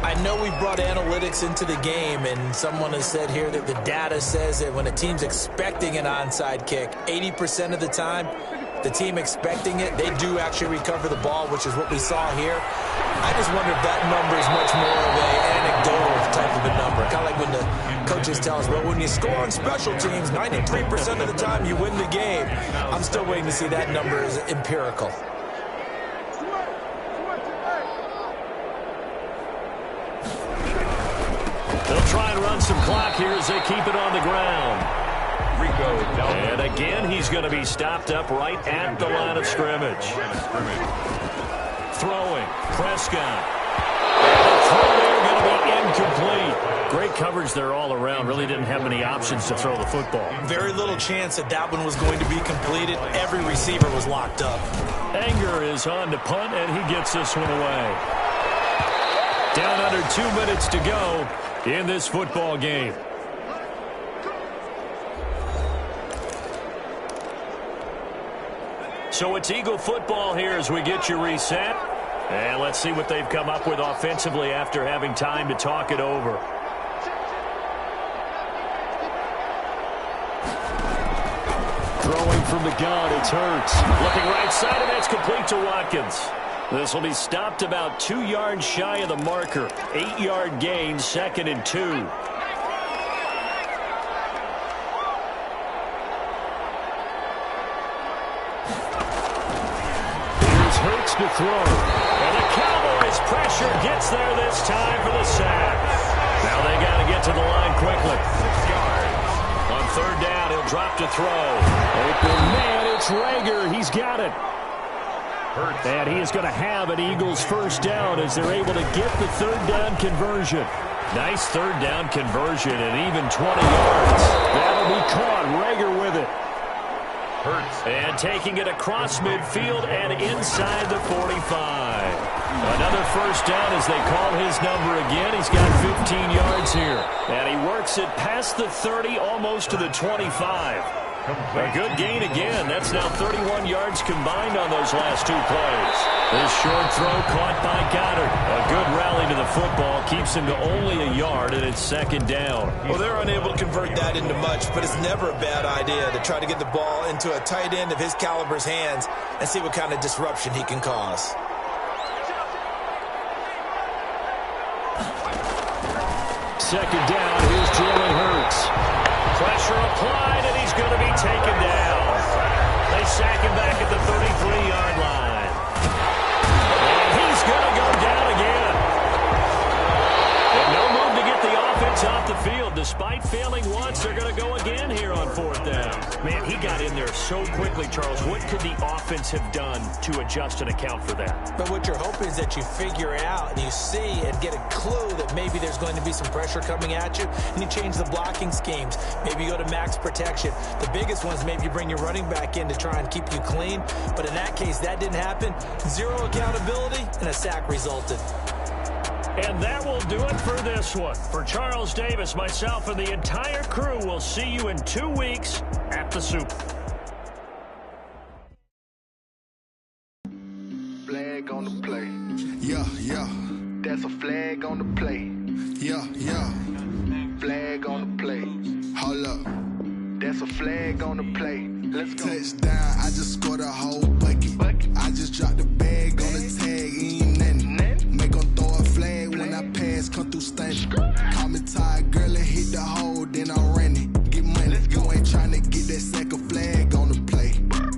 I know we brought analytics into the game, and someone has said here that the data says that when a team's expecting an onside kick, 80% of the time, the team expecting it, they do actually recover the ball, which is what we saw here. I just wonder if that number is much more of an anecdotal type of a number. Kind of like when the coaches tell us, well, when you score on special teams, 93% of the time you win the game. I'm still waiting to see that number is empirical. They'll try and run some clock here as they keep it on the ground. And again, he's going to be stopped up right at the line of scrimmage. Throwing, Prescott. And the throw there going to be incomplete. Great coverage there all around. Really didn't have many options to throw the football. Very little chance that that one was going to be completed. Every receiver was locked up. Anger is on to punt, and he gets this one away. Down under 2 minutes to go in this football game. So it's Eagle football here as we get you reset. And let's see what they've come up with offensively after having time to talk it over. Throwing from the gun, it's Hurts. Looking right side, and that's complete to Watkins. This will be stopped about 2 yards shy of the marker. 8-yard gain, 2nd and 2. To throw. And the Cowboys pressure gets there this time for the sack. Now they got to get to the line quickly. 6 yards. On 3rd down, he'll drop to throw. Open man, it's Rager. He's got it. And he is going to have an Eagles first down as they're able to get the 3rd down conversion. Nice 3rd down conversion and even 20 yards. That'll be caught. Rager with it. And taking it across midfield and inside the 45. Another first down as they call his number again. He's got 15 yards here. And he works it past the 30, almost to the 25. A good gain again. That's now 31 yards combined on those last 2 plays. This short throw caught by Goddard. A good rally to the football. Keeps him to only a yard, and it's 2nd down. Well, they're unable to convert that into much, but it's never a bad idea to try to get the ball into a tight end of his caliber's hands and see what kind of disruption he can cause. Second down, here's Jalen Hurts. Pressure applied, and he's going to be taken down. They sack him back at the 33-yard line. And he's going to go down again. And no move to get the offense off the field. Despite failing once, they're going to go again here on 4th down. Man, he got in there so quickly, Charles. What could the offense have done to adjust and account for that? But what you're hoping is that you figure out and you see and get a clue that maybe there's going to be some pressure coming at you, and you change the blocking schemes. Maybe you go to max protection. The biggest one is maybe you bring your running back in to try and keep you clean. But in that case, that didn't happen. 0 accountability, and a sack resulted. And that will do it for this one. For Charles Davis, myself, and the entire crew, we'll see you in 2 weeks at the Super. Flag on the play. Yeah, yeah. That's a flag on the play. Yeah, yeah. Flag on the play. Hold up. That's a flag on the play. Let's go. Touchdown, I just scored a whole bucket. I just dropped the bag on the tag, ain't nothing. Make them throw a flag when I pass, come through stunning. Call me tired, girl, and hit the hole, then I'm running. Get money, you ain't trying to get that second flag on the play.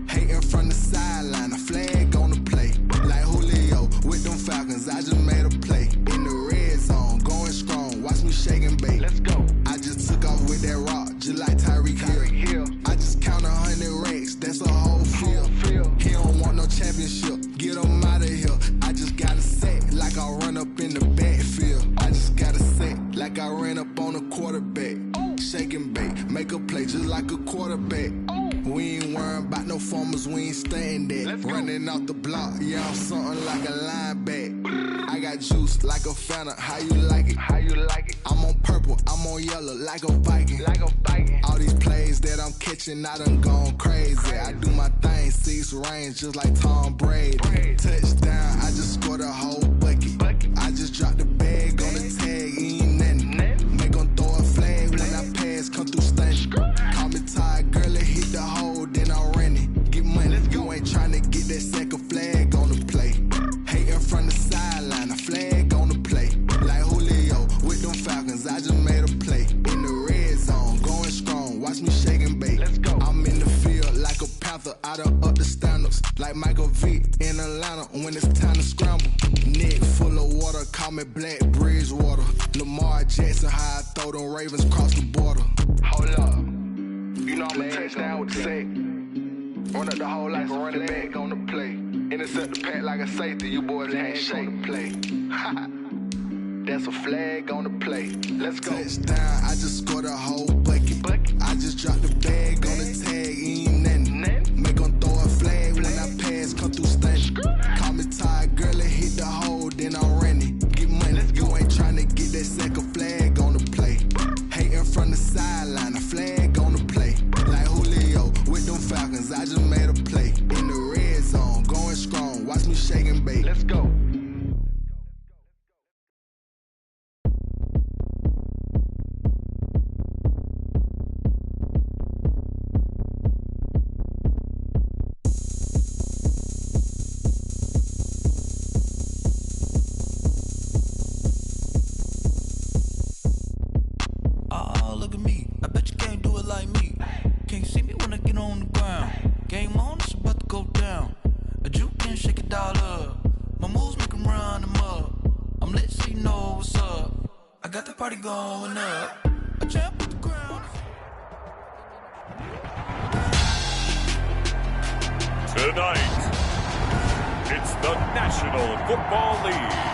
Hating from the sideline, a flag on the play. Like Julio with them Falcons, I just made a play. In the red zone, going strong, watch me shake and bake. Let's go. I just took off with that rock, just like Tyreek Hill. I just count 100 racks, that's a whole field. He don't want no championship, get him out of here. I just got a set, like I run up in the backfield. I just got a set, like I ran up on a quarterback. Shake and bake, make a play just like a quarterback. We ain't worrying about no formers, we ain't staying there. Running off the block, yeah, I'm something like a linebacker. I got juice like a Fanta, how you like it? How you like it? I'm on purple, I'm on yellow, like a Viking. Like a Viking. All these plays that I'm catching, I done gone crazy. I do my thing, 6 range, just like Tom Brady. Touchdown, I just scored a whole bucket. I just dropped the bag on the tag, ain't nothing. Make them throw a flag when I pass, come through stunning. Call me tired, girl, and hit the hole, then I'm running. Get money, you ain't ain't tryna get that second flag on the play. Hating from the sideline, a flag on the play. Like Julio with them Falcons, I just made a play. In the red zone, going strong, watch me shake and bake. Let's go. I'm in the field like a panther, I done up the standards. Like Michael Vick in Atlanta when it's time to scramble. Neck full of water, call me Black Bridgewater. Lamar Jackson, how I throw them Ravens cross the border. Hold up, you know I'm a touchdown with the sack. Run up the hole like a running back on the play. Intercept the pack like a safety, you boys ain't shake the play. That's a flag on the play. Let's go. Touchdown, I just scored a whole bucket. I just dropped the bag on the tag, ain't nothing. Make them throw a flag when I pass, come through stunning. Call me tired, girl, and hit the hole, then I'm running. Get money, you ain't tryna get that second flag on the play. Hating from the sideline, a flag on the play. Like Julio with them Falcons, I just made a play. In the red zone, going strong, watch me shake and bake. Let's go. Look at me, I bet you can't do it like me. Can't see me when I get on the ground. Game on, it's about to go down. A juke can shake it all up. My moves make them run them up. I'm lit so you know what's up. I got the party going up. I jump with the ground. Tonight, it's the National Football League.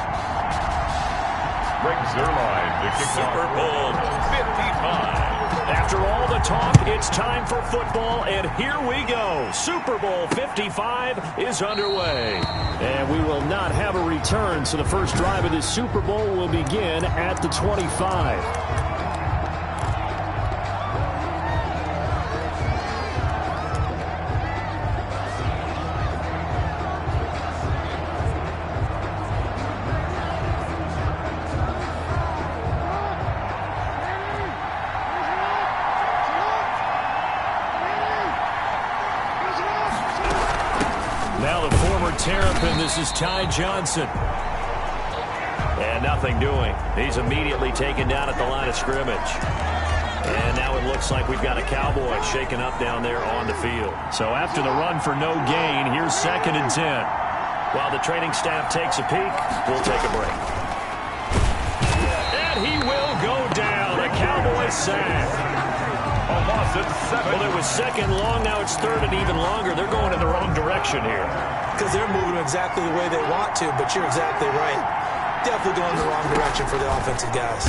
Greg Zerline to kick Super Bowl 55. After all the talk, it's time for football, and here we go. Super Bowl 55 is underway. And we will not have a return, so the first drive of this Super Bowl will begin at the 25. Terrapin, this is Ty Johnson. And nothing doing. He's immediately taken down at the line of scrimmage. And now it looks like we've got a Cowboy shaken up down there on the field. So after the run for no gain, here's 2nd and 10. While the training staff takes a peek, we'll take a break. And he will go down. A Cowboy sack. Almost at 7. Well, it was 2nd long. Now it's 3rd and even longer. They're going in the wrong direction here. Because they're moving exactly the way they want to, but you're exactly right. Definitely going in the wrong direction for the offensive guys.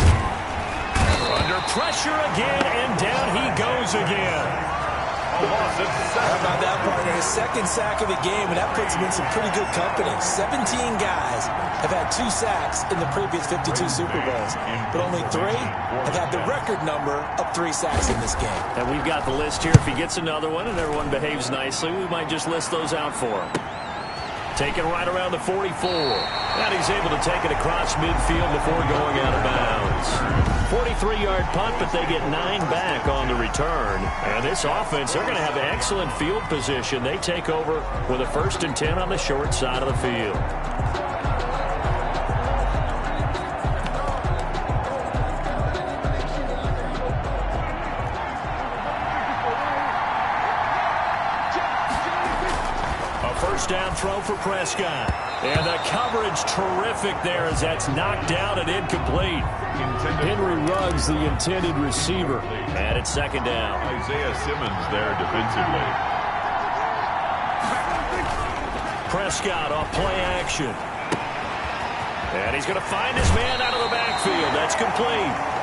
Under pressure again, and down he goes again. How about that, partner? His 2nd sack of the game, and that puts him in some pretty good company. 17 guys have had 2 sacks in the previous 52 Super Bowls, but only 3 have had the record number of 3 sacks in this game. And we've got the list here. If he gets another one and everyone behaves nicely, we might just list those out for him. Taken right around the 44. And he's able to take it across midfield before going out of bounds. 43-yard punt, but they get 9 back on the return. And this offense, they're going to have excellent field position. They take over with a 1st and 10 on the short side of the field. Down throw for Prescott. And the coverage terrific there as that's knocked down and incomplete. Henry Ruggs, the intended receiver. And it's 2nd down. Isaiah Simmons there defensively. Prescott off play action. And he's going to find his man out of the backfield. That's complete.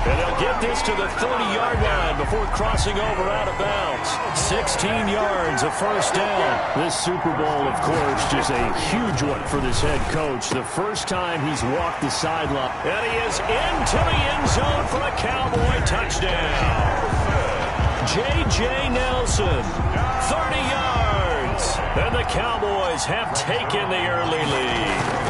And they'll get this to the 30-yard line before crossing over out of bounds. 16 yards, a 1st down. This Super Bowl, of course, just a huge one for this head coach. The first time he's walked the sideline. And he is into the end zone for a Cowboy touchdown. J.J. Nelson, 30 yards. And the Cowboys have taken the early lead.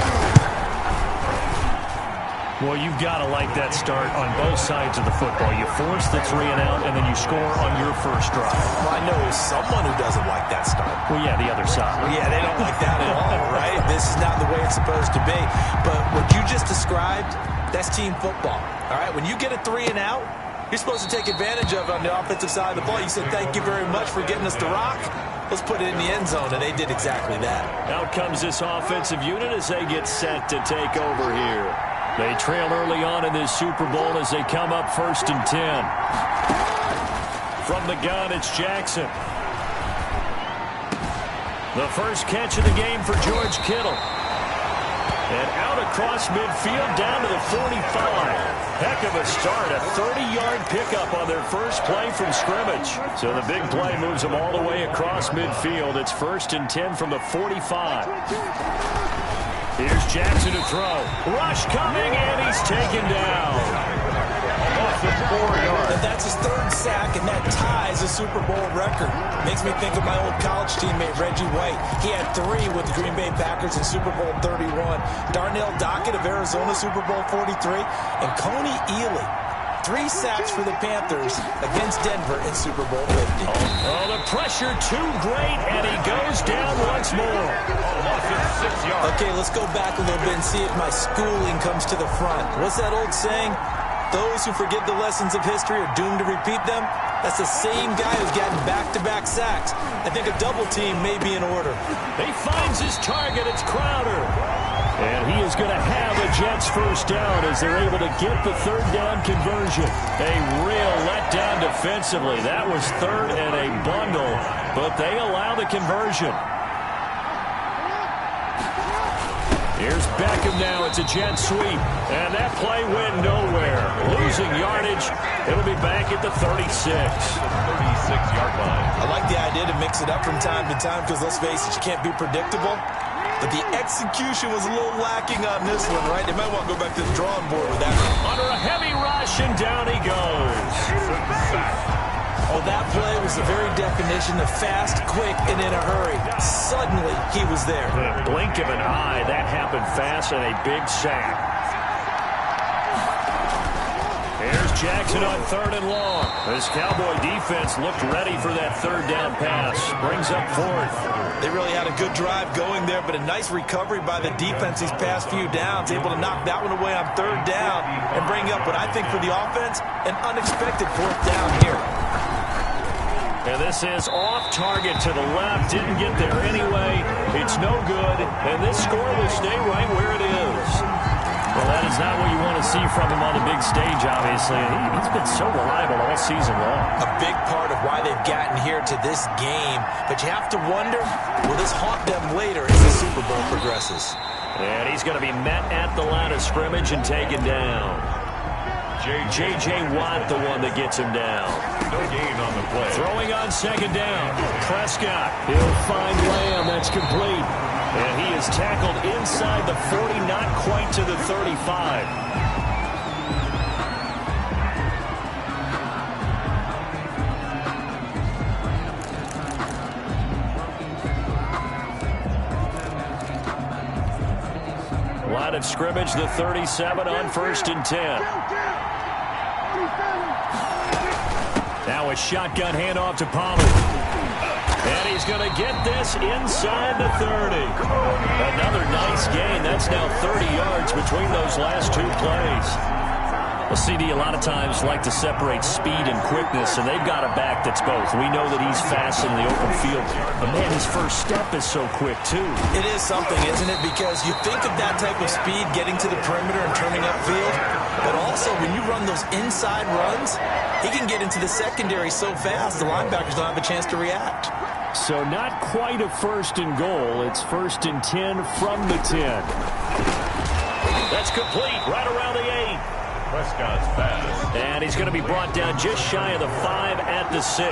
Well, you've got to like that start on both sides of the football. You force the 3 and out, and then you score on your first drive. Well, I know someone who doesn't like that start. Well, yeah, the other side. Well, yeah, they don't like that at all, right? This is not the way it's supposed to be. But what you just described, that's team football. All right, when you get a 3 and out, you're supposed to take advantage of it on the offensive side of the ball. You said, thank you very much for getting us the rock. Let's put it in the end zone, and they did exactly that. Out comes this offensive unit as they get set to take over here. They trail early on in this Super Bowl as they come up 1st and 10. From the gun, it's Jackson. The first catch of the game for George Kittle. And out across midfield down to the 45. Heck of a start, a 30-yard pickup on their first play from scrimmage. So the big play moves them all the way across midfield. It's 1st and 10 from the 45. Here's Jackson to throw. Rush coming, and he's taken down. And that's his 3rd sack, and that ties a Super Bowl record. Makes me think of my old college teammate, Reggie White. He had 3 with the Green Bay Packers in Super Bowl 31. Darnell Dockett of Arizona, Super Bowl 43. And Coney Ealy, 3 sacks for the Panthers against Denver in Super Bowl 50. Oh, the pressure too great, and he goes down once more. Okay, let's go back a little bit and see if my schooling comes to the front. What's that old saying? Those who forget the lessons of history are doomed to repeat them. That's the same guy who's gotten back-to-back sacks. I think a double team may be in order. He finds his target. It's Crowder. And he is going to have a Jets first down as they're able to get the 3rd down conversion. A real letdown defensively. That was 3rd and a bundle, but they allow the conversion. Here's Beckham now. It's a jet sweep. And that play went nowhere. Losing yardage. It'll be back at the 36. 36-yard line. I like the idea to mix it up from time to time because, let's face it, you can't be predictable. But the execution was a little lacking on this one, right? They might want to go back to the drawing board with that. Under a heavy rush, and down he goes. Oh, that play was the very definition of fast, quick, and in a hurry. Suddenly, he was there. The blink of an eye, that happened fast, and a big sack. Here's Jackson on 3rd and long. This Cowboy defense looked ready for that 3rd down pass. Brings up 4th. They really had a good drive going there, but a nice recovery by the defense these past few downs. Able to knock that one away on 3rd down and bring up what I think for the offense, an unexpected 4th down here. And this is off target to the left. Didn't get there anyway. It's no good. And this score will stay right where it is. Well, that is not what you want to see from him on the big stage, obviously. He's been so reliable all season long. A big part of why they've gotten here to this game. But you have to wonder, will this haunt them later as the Super Bowl progresses? And he's going to be met at the line of scrimmage and taken down. J.J. Watt, the one that gets him down. No gain on the play. Throwing on 2nd down. Prescott. He'll find Lamb. That's complete. And he is tackled inside the 40, not quite to the 35. Line of scrimmage, the 37 on 1st and 10. Now a shotgun handoff to Pollard. And he's going to get this inside the 30. Another nice gain. That's now 30 yards between those last 2 plays. Well, CD, a lot of times like to separate speed and quickness, and they've got a back that's both. We know that he's fast in the open field, but man, his first step is so quick, too. It is something, isn't it? Because you think of that type of speed getting to the perimeter and turning upfield, but also when you run those inside runs, he can get into the secondary so fast, the linebackers don't have a chance to react. So not quite a 1st and goal. It's 1st and 10 from the 10. That's complete right around the 8. Prescott's pass. And he's going to be brought down just shy of the 5 at the 6. 3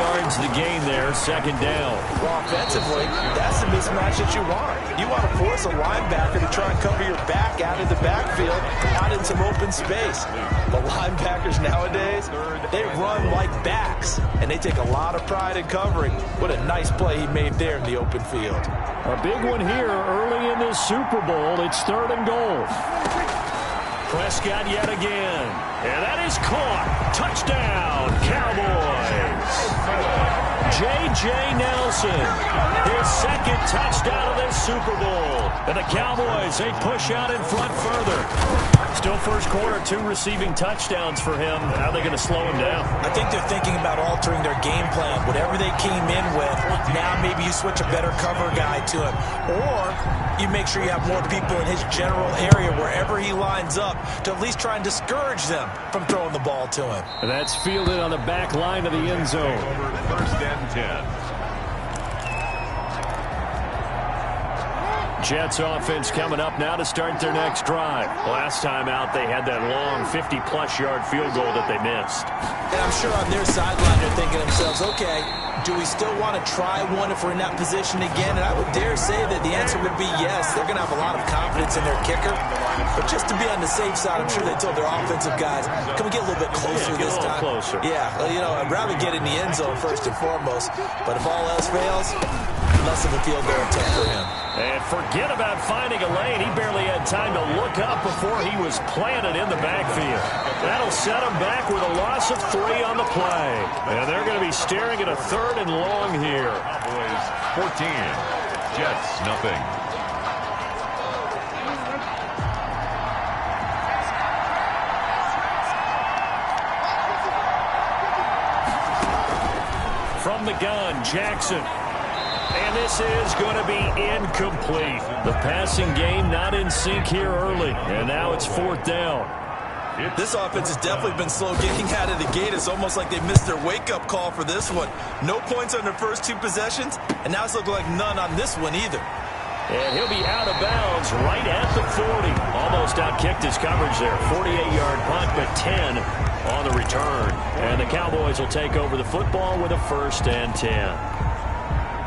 yards the gain there, 2nd down. Well, offensively, that's the mismatch that you want. You want to force a linebacker to try and cover your back out of the backfield, out in some open space. The linebackers nowadays, they run like backs, and they take a lot of pride in covering. What a nice play he made there in the open field. A big one here early in this Super Bowl. It's 3rd and goal. Prescott yet again. And that is caught. Touchdown, Cowboys. J.J. Nelson, his second touchdown of this Super Bowl. And the Cowboys, they push out in front further. Still first quarter, 2 receiving touchdowns for him. How are they going to slow him down? I think they're thinking about altering their game plan. Whatever they came in with, now maybe you switch a better cover guy to him. Or you make sure you have more people in his general area wherever he lines up to at least try and discourage them from throwing the ball to him. And that's fielded on the back line of the end zone. First and 10. Jets offense coming up now to start their next drive. Last time out, they had that long 50-plus yard field goal that they missed. And I'm sure on their sideline they're thinking to themselves, okay, do we still want to try one if we're in that position again? And I would dare say that the answer would be yes. They're going to have a lot of confidence in their kicker. But just to be on the safe side, I'm sure they told their offensive guys, can we get a little bit closer this time? Closer. Yeah, well, you know, I'd rather get in the end zone first and foremost. But if all else fails, less of a field goal attempt for him. And forget about finding a lane. He barely had time to look up before he was planted in the backfield. That'll set him back with a loss of 3 on the play. And they're going to be staring at a 3rd and long here. Cowboys 14, Jets nothing. From the gun, Jackson. And this is going to be incomplete. The passing game not in sync here early. And now it's 4th down. This offense has definitely been slow getting out of the gate. It's almost like they missed their wake-up call for this one. No points on their first 2 possessions, and now it's looking like none on this one either. And he'll be out of bounds right at the 40. Almost out-kicked his coverage there. 48-yard punt, but 10 on the return. And the Cowboys will take over the football with a 1st and 10.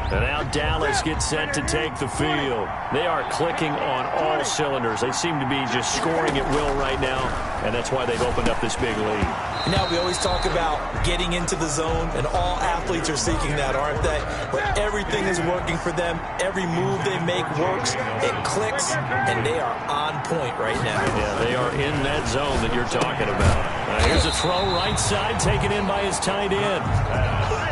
And now Dallas gets set to take the field. They are clicking on all cylinders. They seem to be just scoring at will right now, and that's why they've opened up this big lead. Now, we always talk about getting into the zone, and all athletes are seeking that, aren't they? But everything is working for them. Every move they make works. It clicks, and they are on point right now. Yeah, they are in that zone that you're talking about. Here's a throw right side, taken in by his tight end.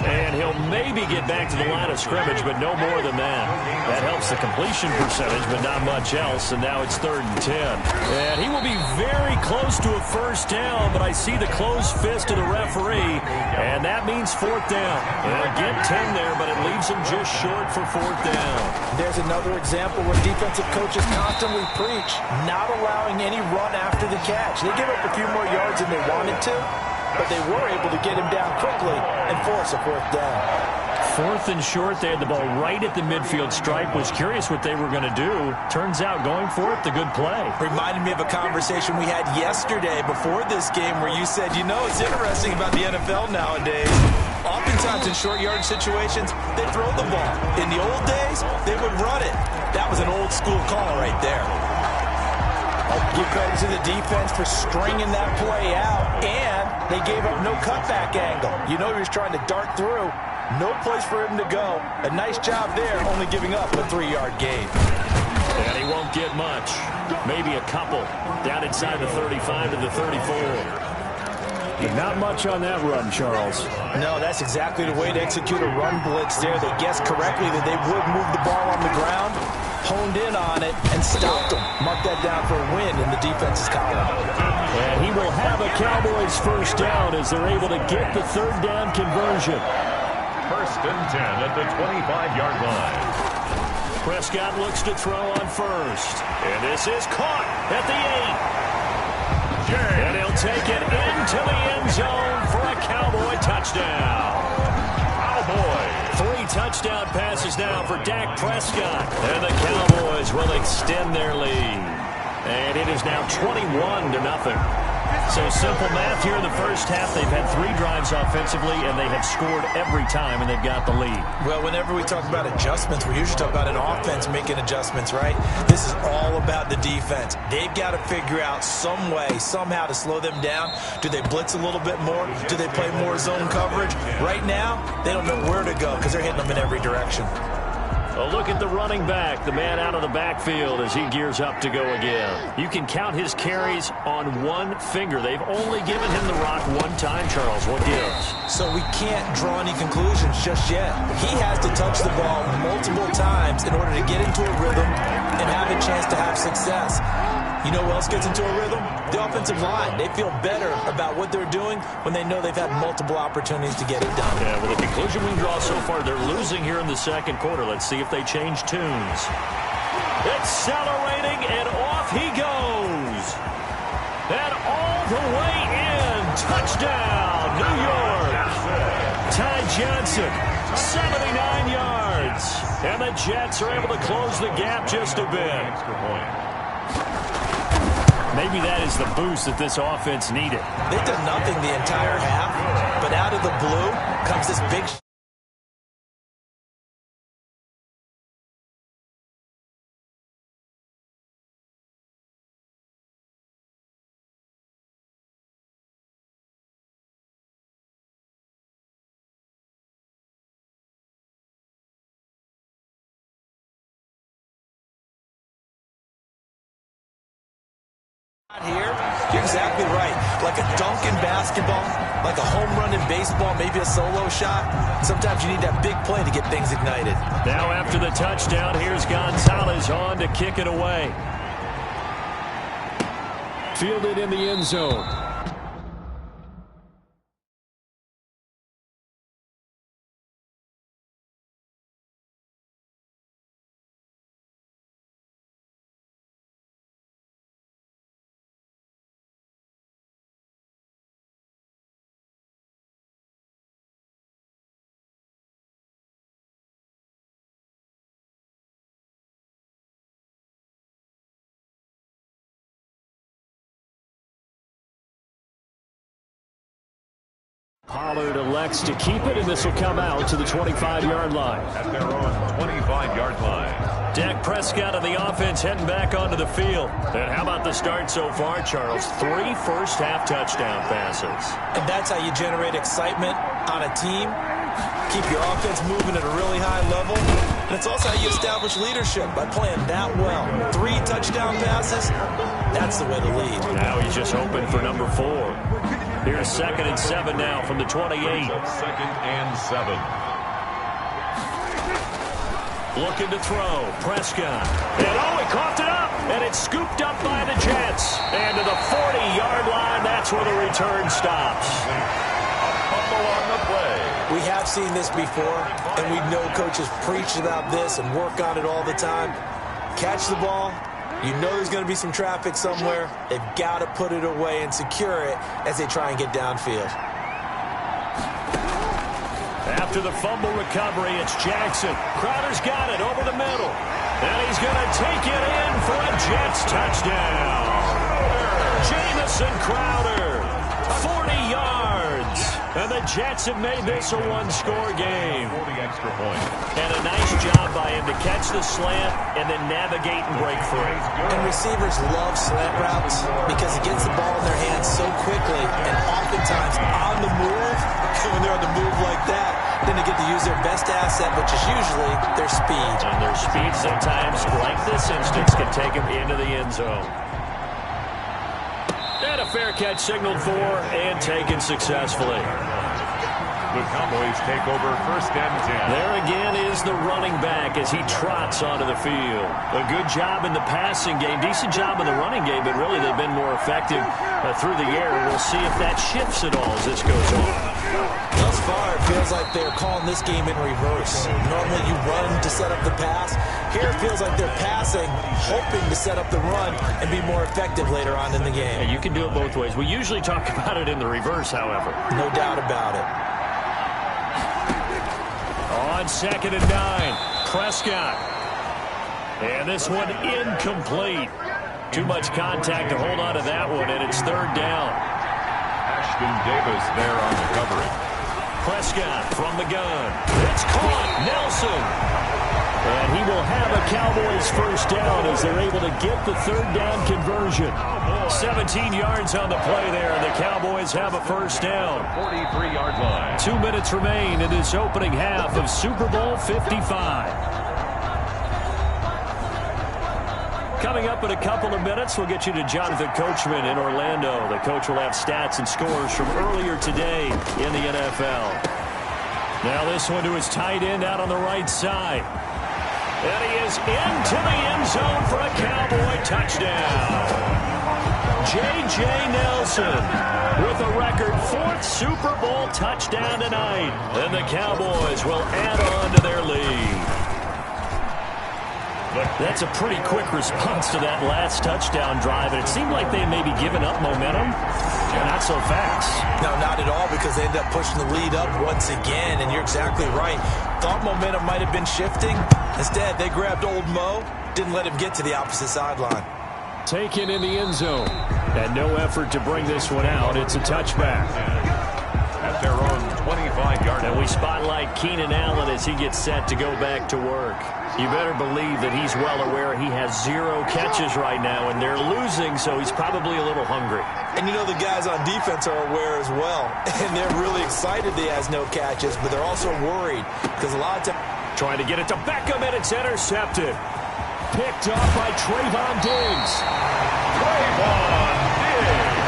And he'll maybe get back to the line of scrimmage, but no more than that. That helps the completion percentage, but not much else. And now it's 3rd and 10. And he will be very close to a 1st down, but I see the closed fist of the referee, and that means 4th down. They'll get 10 there, but it leaves him just short for 4th down. There's another example where defensive coaches constantly preach, not allowing any run after the catch. They give up a few more yards than they wanted to, but they were able to get him down quickly and force a 4th down. 4th and short. They had the ball right at the midfield stripe. Was curious what they were going to do. Turns out going for it, the good play. Reminded me of a conversation we had yesterday before this game where you said, you know, it's interesting about the NFL nowadays. Oftentimes in short yardage situations, they throw the ball. In the old days, they would run it. That was an old school call right there. I'll give credit to the defense for stringing that play out, and they gave up no cutback angle. You know he was trying to dart through. No place for him to go. A nice job there, only giving up a 3-yard gain. And he won't get much. Maybe a couple. Down inside the 35 to the 34. Not much on that run, Charles. No, that's exactly the way to execute a run blitz there. They guessed correctly that they would move the ball on the ground, honed in on it, and stopped them. Mark that down for a win in the defense's column. And he will have a Cowboys 1st down as they're able to get the 3rd down conversion. 1st and 10 at the 25-yard line. Prescott looks to throw on 1st. And this is caught at the 8. And he'll take it into the end zone for a Cowboy touchdown. Cowboy. 3 touchdown passes now for Dak Prescott. And the Cowboys will extend their lead. And it is now 21-0. So simple math here in the first half. They've had 3 drives offensively, and they have scored every time, and they've got the lead. Well, whenever we talk about adjustments, we usually talk about an offense making adjustments, right? This is all about the defense. They've got to figure out some way, somehow to slow them down. Do they blitz a little bit more? Do they play more zone coverage? Right now, they don't know where to go because they're hitting them in every direction. A look at the running back, the man out of the backfield as he gears up to go again. You can count his carries on one finger. They've only given him the rock one time, Charles. What gives? So we can't draw any conclusions just yet. He has to touch the ball multiple times in order to get into a rhythm and have a chance to have success. You know who else gets into a rhythm? The offensive line. They feel better about what they're doing when they know they've had multiple opportunities to get it done. Yeah, well, the conclusion we can draw so far, they're losing here in the second quarter. Let's see if they change tunes. Accelerating, and off he goes. And all the way in. Touchdown, New York. Ty Johnson, 79 yards. And the Jets are able to close the gap just a bit. Extra point. Maybe that is the boost that this offense needed. They've done nothing the entire half, but out of the blue comes this big here. You're exactly right. Like a dunk in basketball, like a home run in baseball, maybe a solo shot. Sometimes you need that big play to get things ignited. Now after the touchdown, here's Gonzalez on to kick it away. Fielded in the end zone. Pollard elects to keep it, and this will come out to the 25-yard line. At their own 25-yard line. Dak Prescott and the offense heading back onto the field. And how about the start so far, Charles? 3 first-half touchdown passes. And that's how you generate excitement on a team. Keep your offense moving at a really high level. And it's also how you establish leadership by playing that well. 3 touchdown passes, that's the way to lead. Now he's just hoping for number 4. Here's 2nd and 7 now from the 28. 2nd and 7. Looking to throw. Prescott. And he coughed it up. And it's scooped up by the Jets. And to the 40-yard line, that's where the return stops. A fumble on the play. We have seen this before, and we know coaches preach about this and work on it all the time. Catch the ball. You know there's going to be some traffic somewhere. They've got to put it away and secure it as they try and get downfield. After the fumble recovery, it's Jackson. Crowder's got it over the middle. And he's going to take it in for a Jets touchdown. Jamison Crowder, 40 yards. And the Jets have made this a one-score game. 40 extra point. And a nice job by him to catch the slant and then navigate and break free. And receivers love slant routes because it gets the ball in their hands so quickly and oftentimes on the move. When they're on the move like that, then they get to use their best asset, which is usually their speed. And their speed sometimes, like this instance, can take them into the end zone. And a fair catch signaled for and taken successfully. The Cowboys take over 1st and 10. There again is the running back as he trots onto the field. A good job in the passing game, decent job in the running game, but really they've been more effective through the air. We'll see if that shifts at all as this goes on. Thus far, it feels like they're calling this game in reverse. Normally you run to set up the pass. Here it feels like they're passing, hoping to set up the run and be more effective later on in the game. Yeah, you can do it both ways. We usually talk about it in the reverse, however. No doubt about it. On 2nd and 9, Prescott. And this one incomplete. Too much contact to hold on to that one, and it's 3rd down. Ashton Davis there on the coverage. Prescott from the gun. It's caught. Nelson. And he will have a Cowboys 1st down as they're able to get the 3rd down conversion. 17 yards on the play there, and the Cowboys have a 1st down. 43-yard line. 2 minutes remain in this opening half of Super Bowl 55. Coming up in a couple of minutes, we'll get you to Jonathan Coachman in Orlando. The coach will have stats and scores from earlier today in the NFL. Now this one to his tight end out on the right side. And he is into the end zone for a Cowboy touchdown. J.J. Nelson with a record 4th Super Bowl touchdown tonight. And the Cowboys will add on to their lead. That's a pretty quick response to that last touchdown drive, and it seemed like they may be giving up momentum. Not so fast. No, not at all, because they ended up pushing the lead up once again, and you're exactly right. Thought momentum might have been shifting. Instead, they grabbed old Mo, didn't let him get to the opposite sideline. Taken in the end zone. And no effort to bring this one out. It's a touchback. At their own 25-yard line. And we spotlight Keenan Allen as he gets set to go back to work. You better believe that he's well aware he has 0 catches right now, and they're losing, so he's probably a little hungry. And you know the guys on defense are aware as well, and they're really excited he has no catches, but they're also worried because a lot of times... Trying to get it to Beckham, and it's intercepted. Picked up by Trayvon Diggs. Trayvon Diggs.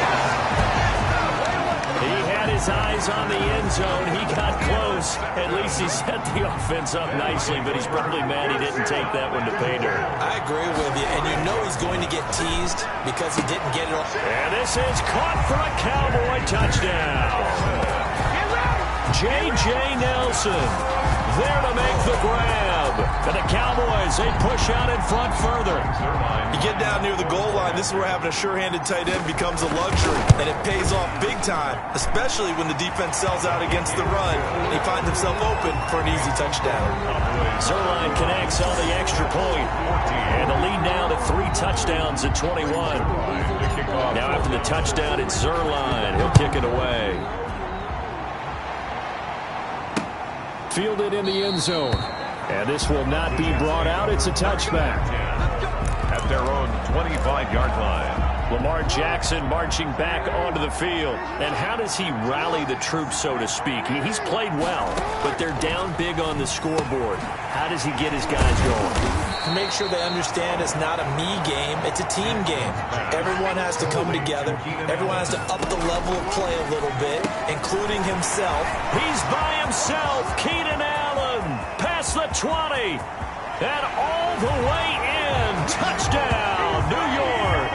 He had his eyes on the end zone. He got close. At least he set the offense up nicely, but he's probably mad he didn't take that one to pay dirt. I agree with you, and you know he's going to get teased because he didn't get it all. And this is caught for a Cowboy touchdown. J.J. Nelson there to make the grab. And the Cowboys, they push out in front further. You get down near the goal line, this is where having a sure-handed tight end becomes a luxury, and it pays off big time, especially when the defense sells out against the run, and he finds himself open for an easy touchdown. Zerline connects on the extra point, and the lead now to 3 touchdowns at 21. Now after the touchdown, it's Zerline. He'll kick it away. Fielded in the end zone. And this will not be brought out. It's a touchback. At their own 25-yard line. Lamar Jackson marching back onto the field. And how does he rally the troops, so to speak? He's played well, but they're down big on the scoreboard. How does he get his guys going? To make sure they understand it's not a me game, it's a team game. Everyone has to come together. Everyone has to up the level of play a little bit, including himself. He's by himself. Keenan Allen past the 20 and all the way in. Touchdown, New York.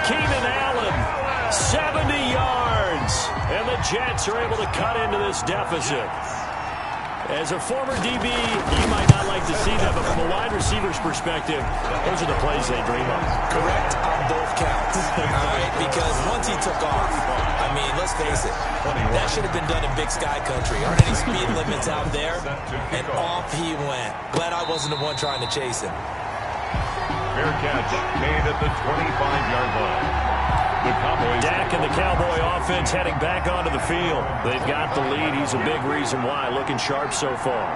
Keenan Allen, 70 yards, and the Jets are able to cut into this deficit. As a former DB, you might not like to see that, but from a wide receiver's perspective, those are the plays they dream of. Correct on both counts. All right, because once he took off, I mean, let's face it, that should have been done in Big Sky Country. Aren't any speed limits out there? And off he went. Glad I wasn't the one trying to chase him. Fair catch made at the 25-yard line. The Cowboys. Dak and the Cowboy offense heading back onto the field. They've got the lead. He's a big reason why. Looking sharp so far.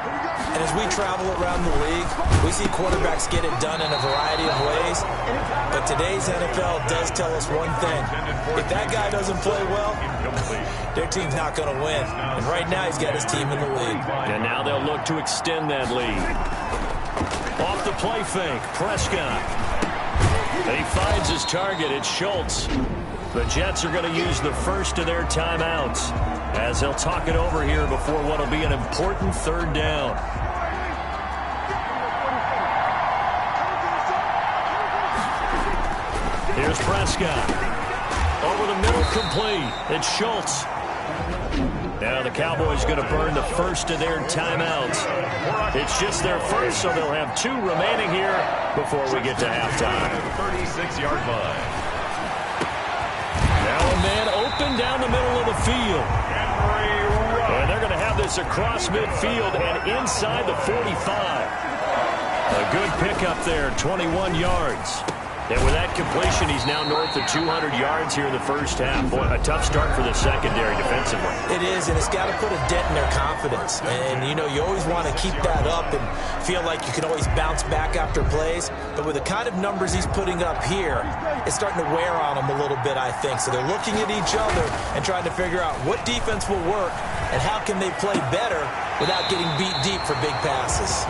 And as we travel around the league, we see quarterbacks get it done in a variety of ways. But today's NFL does tell us one thing. If that guy doesn't play well, their team's not going to win. And right now, he's got his team in the lead. And now they'll look to extend that lead. Off the play fake, Prescott. And he finds his target. It's Schultz. The Jets are going to use the first of their timeouts as they'll talk it over here before what will be an important 3rd down. Here's Prescott. Over the middle, complete. It's Schultz. Now the Cowboys going to burn the first of their timeouts. It's just their first, so they'll have 2 remaining here before we get to halftime. 36-yard line. Now a man open down the middle of the field. And they're going to have this across midfield and inside the 45. A good pickup there, 21 yards. And with that completion, he's now north of 200 yards here in the first half. Boy, a tough start for the secondary defensively. It is, and it's got to put a dent in their confidence. And, you know, you always want to keep that up and feel like you can always bounce back after plays. But with the kind of numbers he's putting up here, it's starting to wear on them a little bit, I think. So they're looking at each other and trying to figure out what defense will work and how can they play better without getting beat deep for big passes.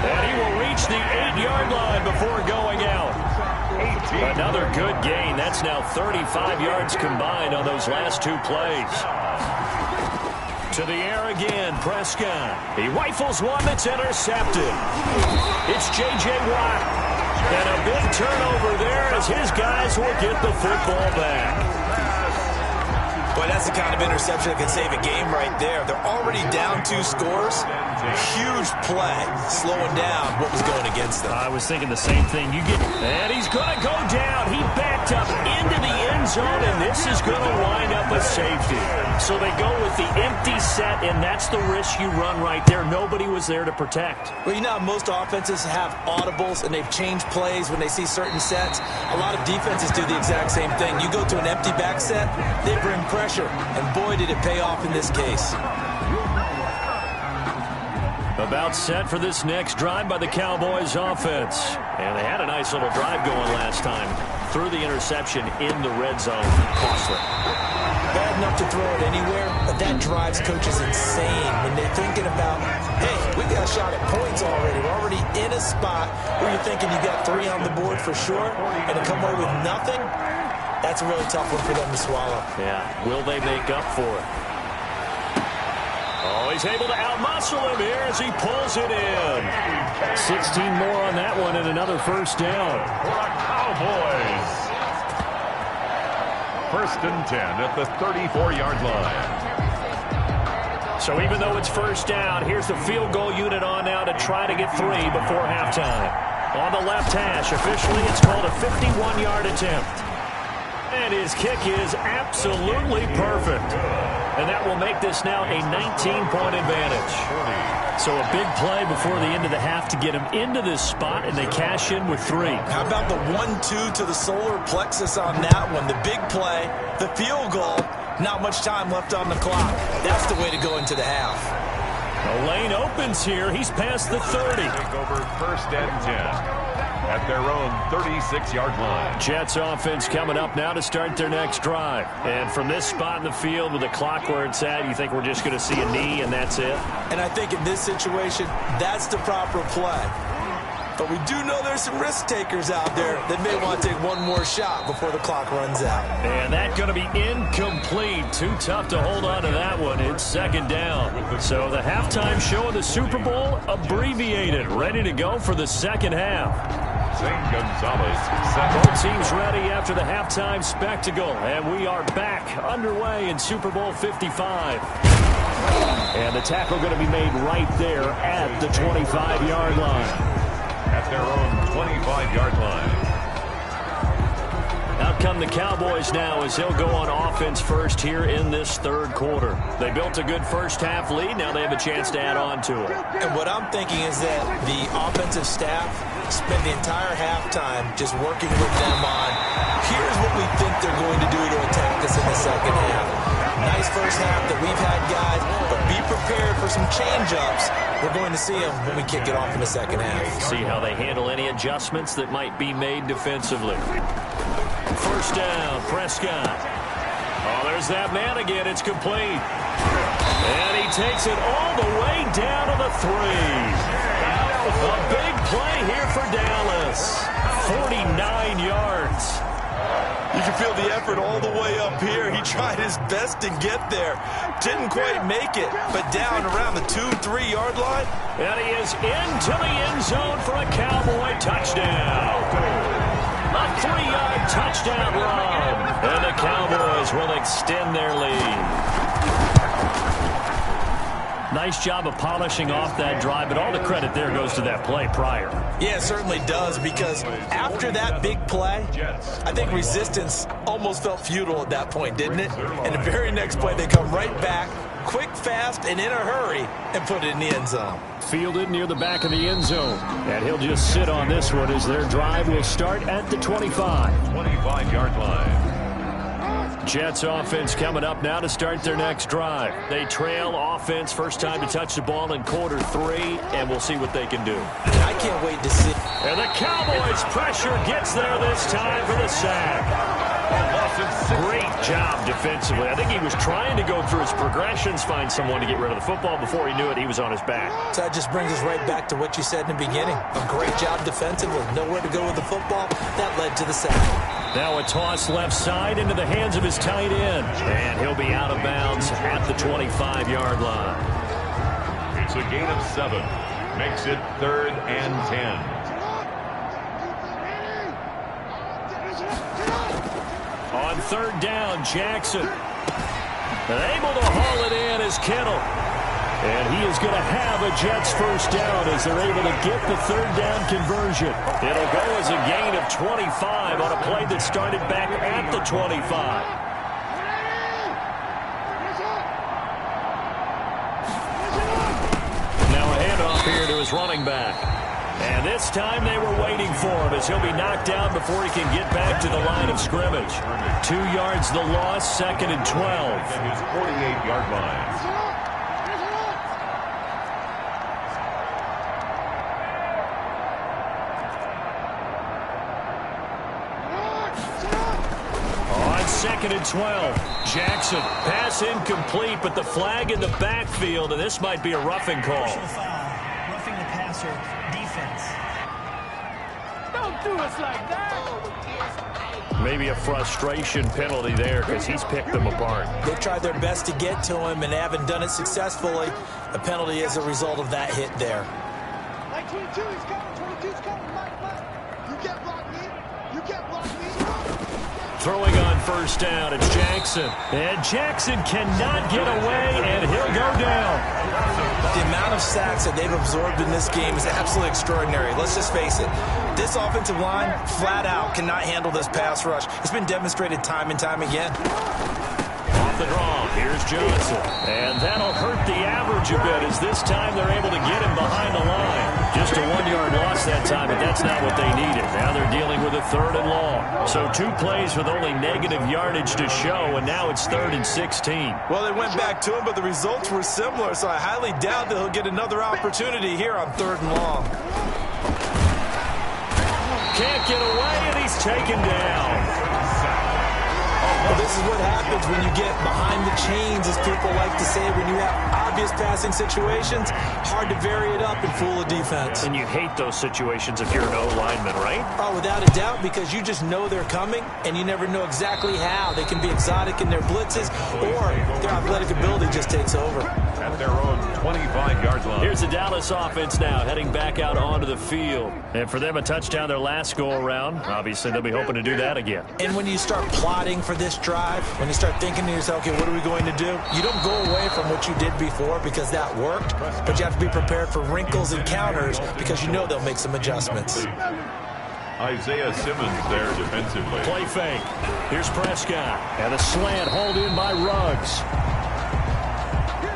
And he will reach the 8-yard line before going out. Another good gain. That's now 35 yards combined on those last two plays. To the air again, Prescott. He rifles one that's intercepted. It's J.J. Watt. And a big turnover there as his guys will get the football back. Boy, that's the kind of interception that can save a game right there. They're already down 2 scores. Huge play, slowing down what was going against them. I was thinking the same thing. And he's going to go down. He backed up into the end zone, and this is going to wind up a safety. So they go with the empty set, and that's the risk you run right there. Nobody was there to protect. Well, you know how most offenses have audibles, and they've changed plays when they see certain sets. A lot of defenses do the exact same thing. You go to an empty back set, they bring pressure, and boy, did it pay off in this case. About set for this next drive by the Cowboys offense. And they had a nice little drive going last time. Threw the interception in the red zone. Costly. Bad enough to throw it anywhere, but that drives coaches insane when they're thinking about, hey, we got a shot at points already. We're already in a spot where you're thinking you got 3 on the board for sure, and to come away with nothing, that's a really tough one for them to swallow. Yeah, will they make up for it? Oh, he's able to outmuscle him here as he pulls it in. 16 more on that one and another first down. For the Cowboys. 1st and 10 at the 34-yard line. So even though it's first down, here's the field goal unit on now to try to get 3 before halftime. On the left hash, officially it's called a 51-yard attempt. And his kick is absolutely perfect. And that will make this now a 19-point advantage. So a big play before the end of the half to get him into this spot, and they cash in with 3. How about the 1-2 to the solar plexus on that one? The big play, the field goal, not much time left on the clock. That's the way to go into the half. The lane opens here. He's past the 30. Take over 1st and 10. At their own 36-yard line. Jets offense coming up now to start their next drive. And from this spot in the field with the clock where it's at, you think we're just going to see a knee and that's it? And I think in this situation, that's the proper play. But we do know there's some risk takers out there that may want to take one more shot before the clock runs out. And that's going to be incomplete. Too tough to hold on to that one. It's 2nd down. So the halftime show of the Super Bowl abbreviated. Ready to go for the second half. St. Gonzalez set. Both teams ready after the halftime spectacle. And we are back underway in Super Bowl 55. And the tackle going to be made right there at the 25-yard line. At their own 25-yard line. Out come the Cowboys now as they'll go on offense first here in this 3rd quarter. They built a good first half lead. Now they have a chance to add on to it. And what I'm thinking is that the offensive staff spent the entire halftime just working with them on, here's what we think they're going to do to attack us in the second half. Nice first half that we've had, guys, but be prepared for some change-ups. We're going to see them when we kick it off in the second half. See how they handle any adjustments that might be made defensively. First down, Prescott. Oh, there's that man again. It's complete. And he takes it all the way down to the 3. A big play here for Dallas. 49 yards. You can feel the effort all the way up here. He tried his best to get there. Didn't quite make it, but down around the 2-3-yard line. And he is into the end zone for a Cowboy touchdown. A 3-yard touchdown run. And the Cowboys will extend their lead. Nice job of polishing off that drive, but all the credit there goes to that play prior. Yeah, it certainly does, because after that big play, I think resistance almost felt futile at that point, didn't it? And the very next play, they come right back, quick, fast, and in a hurry, and put it in the end zone. Fielded near the back of the end zone. And he'll just sit on this one as their drive will start at the 25. 25-yard line. Jets offense coming up now to start their next drive. They trail offense, first time to touch the ball in quarter 3, and we'll see what they can do. I can't wait to see. And the Cowboys pressure gets there this time for the sack. Great job defensively. I think he was trying to go through his progressions, find someone to get rid of the football. Before he knew it, he was on his back. So that just brings us right back to what you said in the beginning. A great job defensively. Nowhere to go with the football. That led to the sack. Now a toss left side into the hands of his tight end. And he'll be out of bounds at the 25-yard line. It's a gain of 7. Makes it 3rd and 10. On 3rd down, Jackson. And able to haul it in is Kittle. And he is going to have a Jets first down as they're able to get the 3rd down conversion. It'll go as a gain of 25 on a play that started back at the 25. Now a handoff here to his running back. And this time they were waiting for him as he'll be knocked down before he can get back to the line of scrimmage. 2 yards the loss, 2nd and 12. At his 48-yard line. On 2nd and 12, Jackson, pass incomplete, but the flag in the backfield, and this might be a roughing call. Roughing the passer, defense. Don't do us like that. Maybe a frustration penalty there because he's picked them apart. They tried their best to get to him and haven't done it successfully. A penalty is a result of that hit there. Like 22 is coming, 22 is coming. Mike. You can't block me. You can't block me. Throwing on 1st down, it's Jackson. And Jackson cannot get away, and he'll go down. The amount of sacks that they've absorbed in this game is absolutely extraordinary. Let's just face it. This offensive line, flat out, cannot handle this pass rush. It's been demonstrated time and time again. Off the draw, here's Johnson. And that'll hurt the average a bit as this time they're able to get him behind the line. Just a 1-yard loss that time, but that's not what they needed. Now they're dealing with a 3rd and long. So 2 plays with only negative yardage to show, and now it's 3rd and 16. Well, they went back to him, but the results were similar, so I highly doubt that he'll get another opportunity here on 3rd and long. Can't get away, and he's taken down. Well, this is what happens when you get behind the chains, as people like to say, when you have obvious passing situations, hard to vary it up and fool a defense. And you hate those situations if you're an O-lineman, right? Oh, without a doubt, because you just know they're coming, and you never know exactly how. They can be exotic in their blitzes, or their athletic ability just takes over. At their own 25-yard line. Here's the Dallas offense now, heading back out onto the field. And for them, a touchdown their last go-around. Obviously, they'll be hoping to do that again. And when you start plotting for this drive, when you start thinking to yourself, okay, what are we going to do? You don't go away from what you did before because that worked, but you have to be prepared for wrinkles and counters because you know they'll make some adjustments. Isaiah Simmons there defensively. Play fake. Here's Prescott. And a slant hauled in by Ruggs.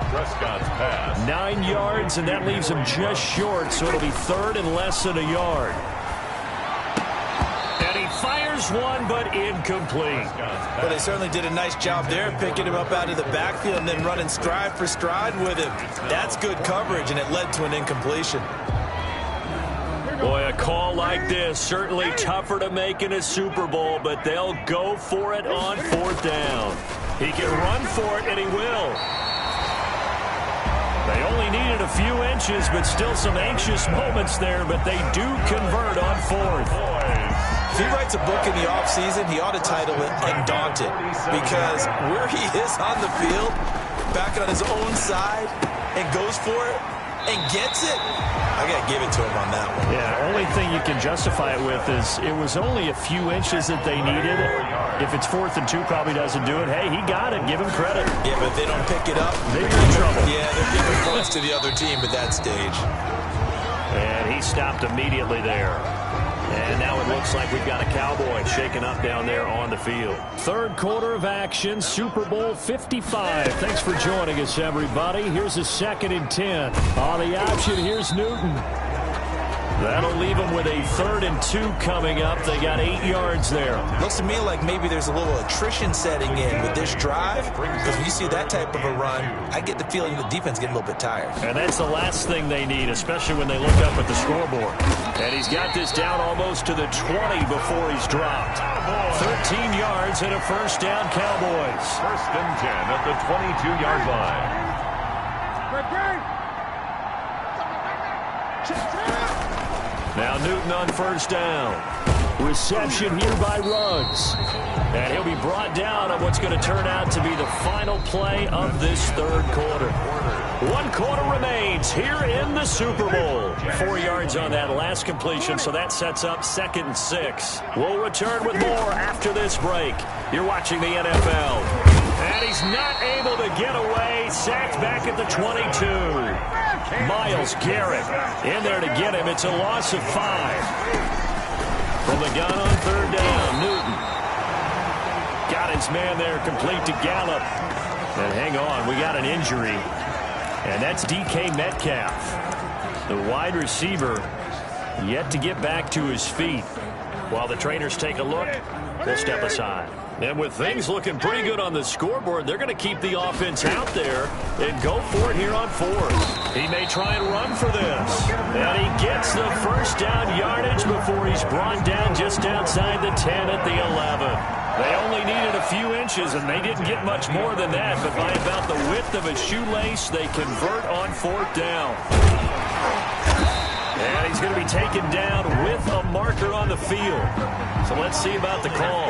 Prescott's pass. 9 yards, and that leaves him just short, so it'll be 3rd and less than a yard. And he fires one, but incomplete. Well, they certainly did a nice job there, picking him up out of the backfield and then running stride for stride with him. That's good coverage, and it led to an incompletion. Boy, a call like this, certainly tougher to make in a Super Bowl, but they'll go for it on 4th down. He can run for it, and he will. They only needed a few inches, but still some anxious moments there, but they do convert on 4th. If he writes a book in the offseason, he ought to title it Undaunted, because where he is on the field, back on his own side, and goes for it, and gets it, I got to give it to him on that one. Yeah, only thing you can justify it with is it was only a few inches that they needed. If it's 4th and 2, probably doesn't do it. Hey, he got it. Give him credit. Yeah, but if they don't pick it up, they're in trouble. Yeah, they're giving points to the other team at that stage. And he stopped immediately there. And now it looks like we've got a Cowboy shaking up down there on the field. 3rd quarter of action, Super Bowl 55. Thanks for joining us, everybody. Here's a 2nd and 10. On the option, here's Newton. That'll leave them with a 3rd and 2 coming up. They got 8 yards there. Looks to me like maybe there's a little attrition setting in with this drive, because when you see that type of a run, I get the feeling the defense getting a little bit tired. And that's the last thing they need, especially when they look up at the scoreboard. And he's got this down almost to the 20 before he's dropped. 13 yards and a 1st down, Cowboys. 1st and 10 at the 22-yard line. Now Newton on 1st down. Reception here by Ruggs. And he'll be brought down on what's going to turn out to be the final play of this 3rd quarter. 1 quarter remains here in the Super Bowl. 4 yards on that last completion, so that sets up 2nd and 6. We'll return with more after this break. You're watching the NFL. And he's not able to get away. Sacked back at the 22. Myles Garrett in there to get him. It's a loss of 5. From the gun on 3rd down, Newton. Got his man there, complete to Gallup. And hang on, we got an injury. And that's DK Metcalf. The wide receiver yet to get back to his feet. While the trainers take a look, we'll step aside. And with things looking pretty good on the scoreboard, they're going to keep the offense out there and go for it here on 4th. He may try and run for this. And he gets the 1st down yardage before he's brought down just outside the 10 at the 11. They only needed a few inches, and they didn't get much more than that. But by about the width of a shoelace, they convert on 4th down. And he's going to be taken down with a marker on the field. So let's see about the call.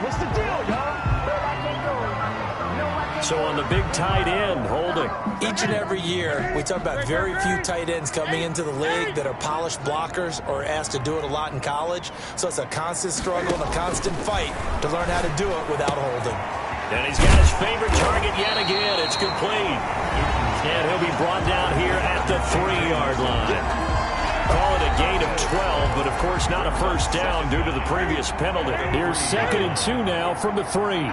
What's the deal, y'all? So on the big tight end, holding. Each and every year, we talk about very few tight ends coming into the league that are polished blockers or asked to do it a lot in college. So it's a constant struggle and a constant fight to learn how to do it without holding. And he's got his favorite target yet again. It's complete. And he'll be brought down here at the 3-yard line. Call it a gain of 12, but of course not a 1st down due to the previous penalty. Here's 2nd and 2 now from the 3.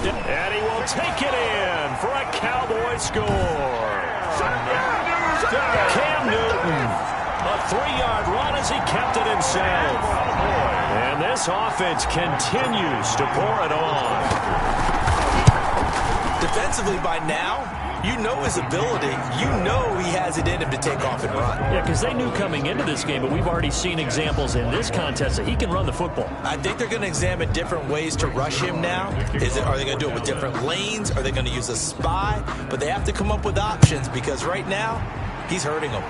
And he will take it in for a Cowboy score. Cam Newton, a 3-yard run as he kept it himself. And this offense continues to pour it on. Defensively by now, you know his ability. You know he has it in him to take off and run. Yeah, because they knew coming into this game, but we've already seen examples in this contest that he can run the football. I think they're going to examine different ways to rush him now. Are they going to do it with different lanes? Are they going to use a spy? But they have to come up with options because right now, he's hurting them.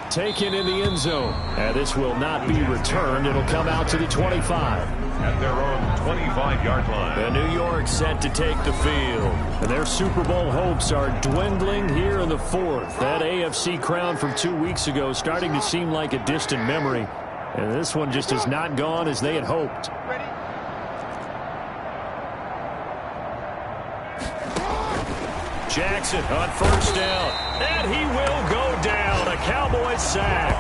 Taken in the end zone. And this will not be returned. It'll come out to the 25. At their own 25-yard line. And New York set to take the field. And their Super Bowl hopes are dwindling here in the 4th. That AFC crown from 2 weeks ago starting to seem like a distant memory. And this one just has not gone as they had hoped. Jackson on 1st down. And he will go down. A Cowboy sack.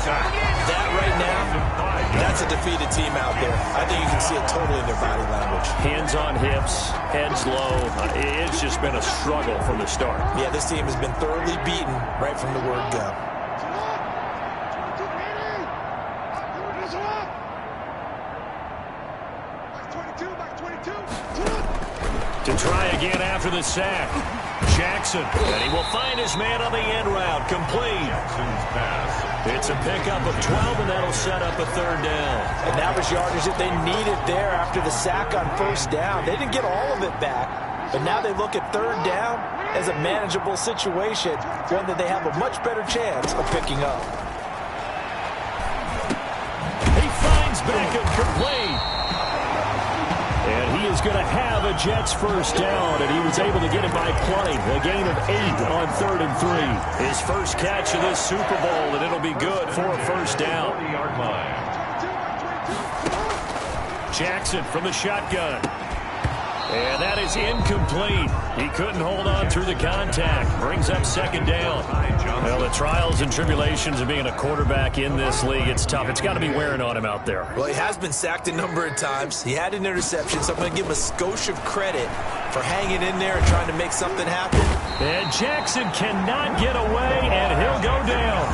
That right now, that's a defeated team out there. I think you can see it totally in their body language. Hands on hips, heads low. It's just been a struggle from the start. Yeah, this team has been thoroughly beaten right from the word go. To try again after the sack. Jackson, and he will find his man on the end route. Complete. It's a pickup of 12, and that'll set up a 3rd down. And that was yardage that they needed there after the sack on 1st down. They didn't get all of it back, but now they look at 3rd down as a manageable situation, one that they have a much better chance of picking up. He finds Beckham complete. And he is going to have a Jets 1st down, and he was able to get it by play. A gain of 8 on 3rd and 3. His first catch of this Super Bowl, and it'll be good for a 1st down. Jackson from the shotgun. And that is incomplete. He couldn't hold on through the contact. Brings up second down. Well, the trials and tribulations of being a quarterback in this league, it's tough. It's got to be wearing on him out there. Well, he has been sacked a number of times. He had an interception, so I'm going to give him a skosh of credit for hanging in there and trying to make something happen. And Jackson cannot get away, and he'll go down.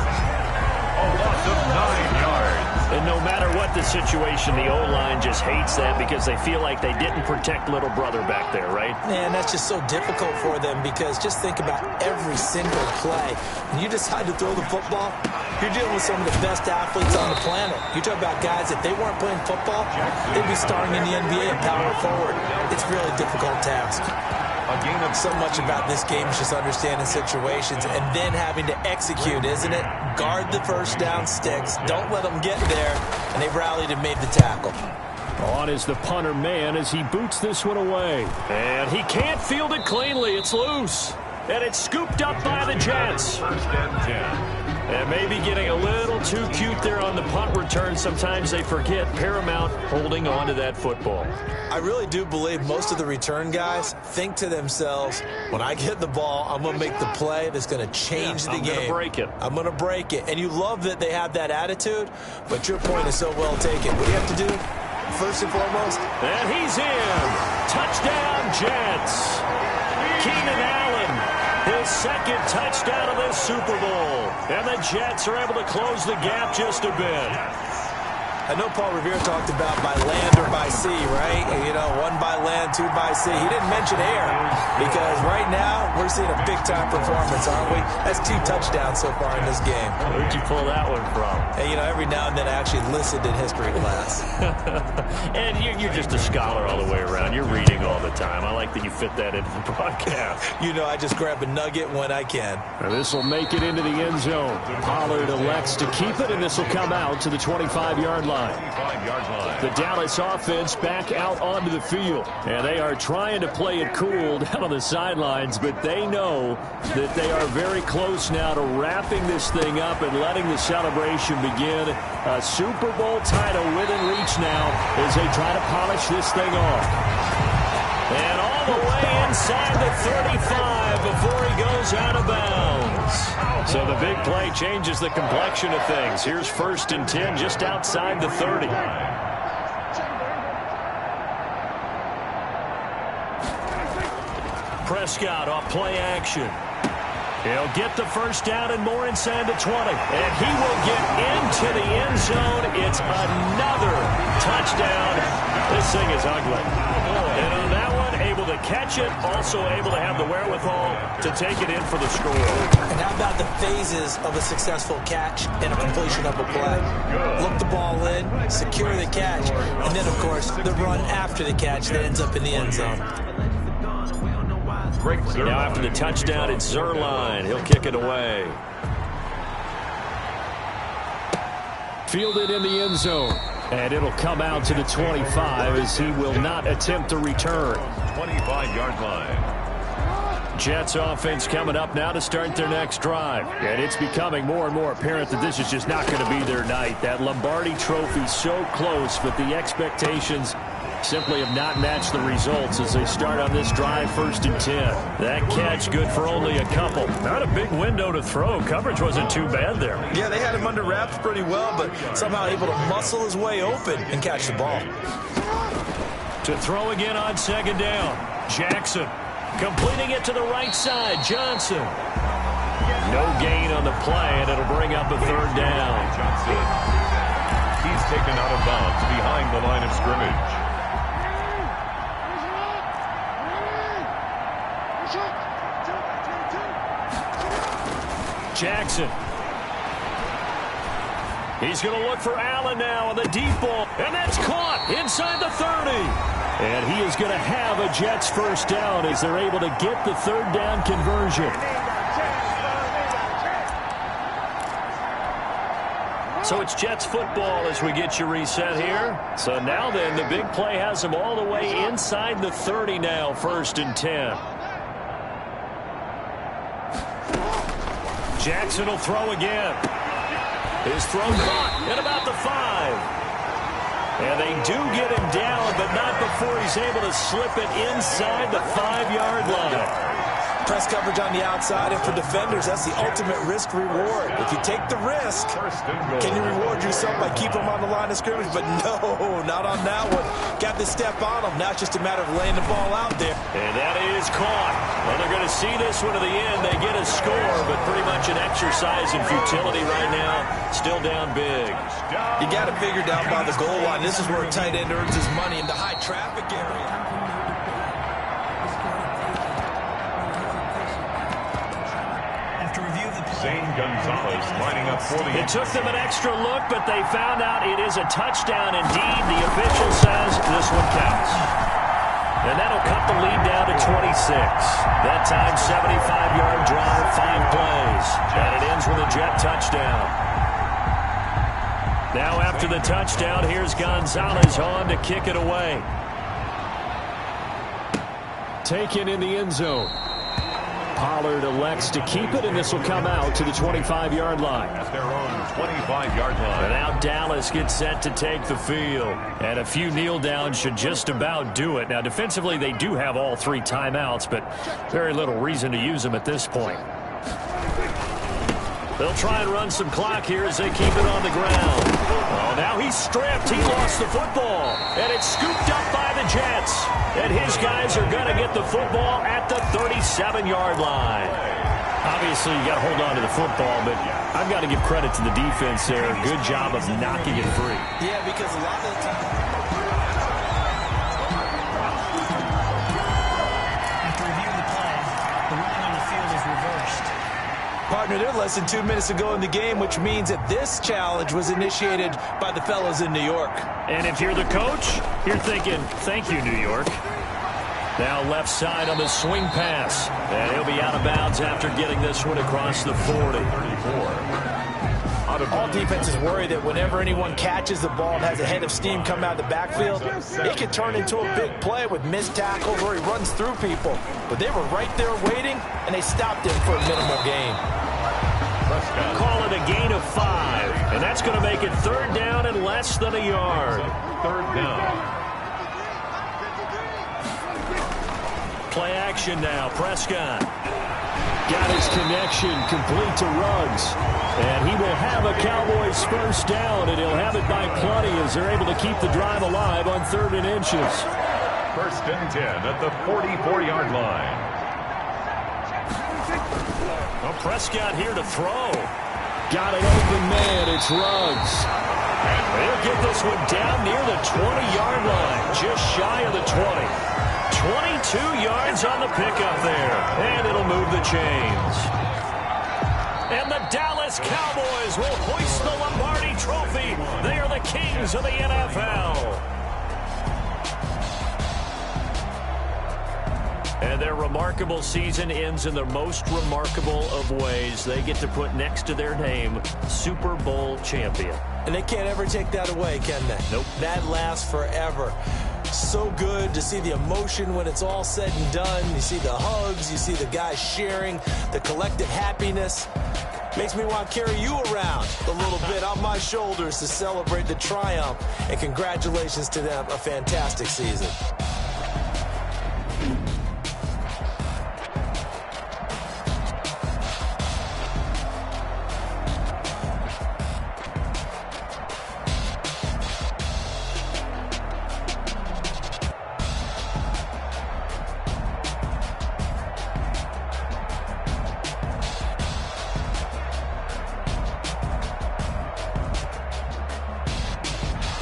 A loss of 9 yards. And no matter what the situation, the O-line just hates that because they feel like they didn't protect little brother back there, right? Man, that's just so difficult for them because just think about every single play. When you decide to throw the football, you're dealing with some of the best athletes on the planet. You talk about guys, if they weren't playing football, they'd be starting in the NBA and power forward. It's a really difficult task. So much about this game is just understanding situations and then having to execute, isn't it? Guard the first down sticks. Don't let them get there. And they've rallied and made the tackle. On is the punter man as he boots this one away. And he can't field it cleanly. It's loose. And it's scooped up by the Jets. First and 10. And maybe getting a little too cute there on the punt return. Sometimes they forget Paramount holding on to that football. I really do believe most of the return guys think to themselves, when I get the ball, I'm going to make the play that's going to change the game. I'm going to break it. I'm going to break it. And you love that they have that attitude, but your point is so well taken. What do you have to do? First and foremost. And he's in. Touchdown, Jets. Keenan Allen. His second touchdown of this Super Bowl. And the Jets are able to close the gap just a bit. I know Paul Revere talked about by land or by sea, right? You know, one by land, two by sea. He didn't mention air because right now we're seeing a big-time performance, aren't we? That's 2 touchdowns so far in this game. Where'd you pull that one from? Hey, you know, every now and then I actually listened in history class. And you're just a scholar all the way around. You're reading all the time. I like that you fit that into the broadcast. You know, I just grab a nugget when I can. This will make it into the end zone. Pollard elects to keep it, and this will come out to the 25-yard line. The Dallas offense back out onto the field. And they are trying to play it cool down on the sidelines, but they know that they are very close now to wrapping this thing up and letting the celebration begin. A Super Bowl title within reach now as they try to polish this thing off. And all the way inside the 35 before he goes out of bounds. So the big play changes the complexion of things. Here's 1st and 10 just outside the 30. Prescott off play action. He'll get the first down and more inside the 20. And he will get into the end zone. It's another touchdown. This thing is ugly. And on that one, able to catch it, also able to have the wherewithal to take it in for the score. And how about the phases of a successful catch and a completion of a play? Look the ball in, secure the catch, and then, of course, the run after the catch that ends up in the end zone. Now after the touchdown, it's Zerline. He'll kick it away. Fielded in the end zone. And it'll come out to the 25 as he will not attempt to return. 25-yard line. Jets offense coming up now to start their next drive. And it's becoming more and more apparent that this is just not going to be their night. That Lombardi trophy so close, but the expectations simply have not matched the results as they start on this drive 1st and 10. That catch good for only a couple. Not a big window to throw. Coverage wasn't too bad there. Yeah, they had him under wraps pretty well, but somehow able to muscle his way open and catch the ball. To throw again on 2nd down. Jackson completing it to the right side. Johnson. No gain on the play, and it'll bring up a 3rd down. Johnson. He's taken out of bounds behind the line of scrimmage. Jackson. He's going to look for Allen now on the deep ball. And that's caught inside the 30. And he is going to have a Jets first down as they're able to get the 3rd down conversion. So it's Jets football as we get you reset here. So now then, the big play has them all the way inside the 30 now, 1st and 10. Jackson will throw again. His throw caught at about the 5. And they do get him down, but not before he's able to slip it inside the 5-yard line. Press coverage on the outside, and for defenders, that's the ultimate risk-reward. If you take the risk, can you reward yourself by keeping them on the line of scrimmage? But no, not on that one. Got to step on them. Now it's just a matter of laying the ball out there. And that is caught. Well, they're going to see this one to the end. They get a score, but pretty much an exercise in futility right now. Still down big. You got to figure down by the goal line. This is where a tight end earns his money in the high traffic area. Zane Gonzalez lining up for the... It took them an extra look, but they found out it is a touchdown indeed. The official says this one counts. And that'll cut the lead down to 26. That time, 75-yard drive, 5 plays. And it ends with a Jet touchdown. Now after the touchdown, here's Gonzalez on to kick it away. Taken in the end zone. Pollard elects to keep it, and this will come out to the 25-yard line. At their own 25-yard line. And now Dallas gets set to take the field. And a few kneel downs should just about do it. Now, defensively, they do have all 3 timeouts, but very little reason to use them at this point. They'll try and run some clock here as they keep it on the ground. Oh, now he's stripped. He lost the football. And it's scooped up by the Jets. And his guys are going to get the football at the 37-yard line. Obviously, you got to hold on to the football, but I've got to give credit to the defense there. Good job of knocking it free. Yeah, because a lot of the time... After reviewing the play, the ruling on the field is reversed. Partner, they're less than 2 minutes to go in the game, which means that this challenge was initiated by the fellas in New York. And if you're the coach, you're thinking, thank you, New York. Now left side on the swing pass. And he'll be out of bounds after getting this one across the 40. All defenses worry that whenever anyone catches the ball and has a head of steam come out of the backfield, it can turn into a big play with missed tackles where he runs through people. But they were right there waiting, and they stopped him for a minimal gain. Call it a gain of 5. And that's going to make it 3rd down and less than a yard. 3rd down. Play action now. Prescott. Got his connection complete to Ruggs. And he will have a Cowboys first down, and he'll have it by plenty as they're able to keep the drive alive on 3rd and inches. 1st and 10 at the 44-yard line. Well, Prescott here to throw. Got an open man. It's Ruggs. And they'll get this one down near the 20-yard line, just shy of the 20. 22 yards on the pickup there, and it'll move the chains. And the Dallas Cowboys will hoist the Lombardi Trophy. They are the kings of the NFL. And their remarkable season ends in the most remarkable of ways. They get to put next to their name, Super Bowl champion. And they can't ever take that away, can they? Nope. That lasts forever. So good to see the emotion when it's all said and done. You see the hugs, you see the guys sharing, the collective happiness. Makes me want to carry you around a little bit on my shoulders to celebrate the triumph. And congratulations to them, a fantastic season.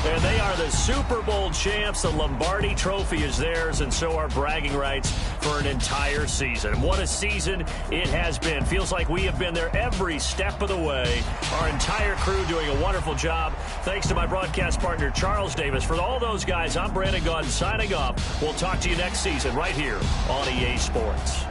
And they are the Super Bowl champs. The Lombardi Trophy is theirs, and so are bragging rights for an entire season. What a season it has been. Feels like we have been there every step of the way. Our entire crew doing a wonderful job. Thanks to my broadcast partner, Charles Davis. For all those guys, I'm Brandon Gaudin signing off. We'll talk to you next season right here on EA Sports.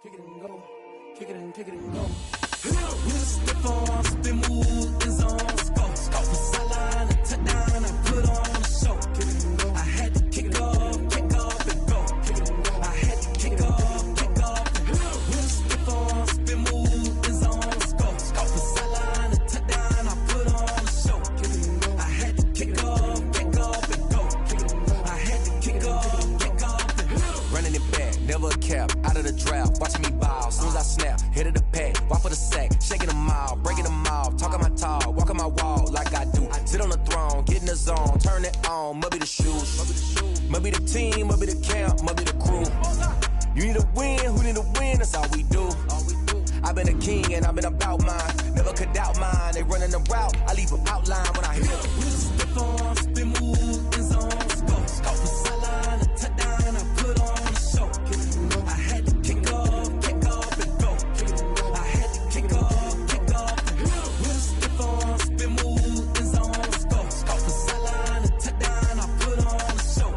Kick it and go. Kick it and go. With a stiff arm, spin move, is on scope. Scope the sideline, a touchdown, I put on a show. Kick it and go. I had to kick off and go. Kick it and go. I had to kick off and go. With a stiff arm, spin move, is on scope. Scope the sideline, a touchdown, I put on a show. Kick it and go. I had to kick off and go. Kick it and go. I had to kick off and go. Running it back, never a cap, out of the drought, watching me ball, soon as I snap, hit of the pack, walk for the sack, shaking them out, breaking them off, talking my talk, walking my wall like I do, sit on the throne, get in the zone, turn it on, must be the shoes, must be the team, must be the camp, must be the crew, you need a win, who need a win, that's all we do, I've been a king and I've been about mine, never could doubt mine, they running the route, I leave an outline when I hit it. With a stiff arm, spin move, is on scope, scope the sideline, a touchdown, I put on a show. I had to kick off and go. I had to kick off and go. With a stiff arm, spin move, is on scope, scope the sideline, a touchdown, I put on a show.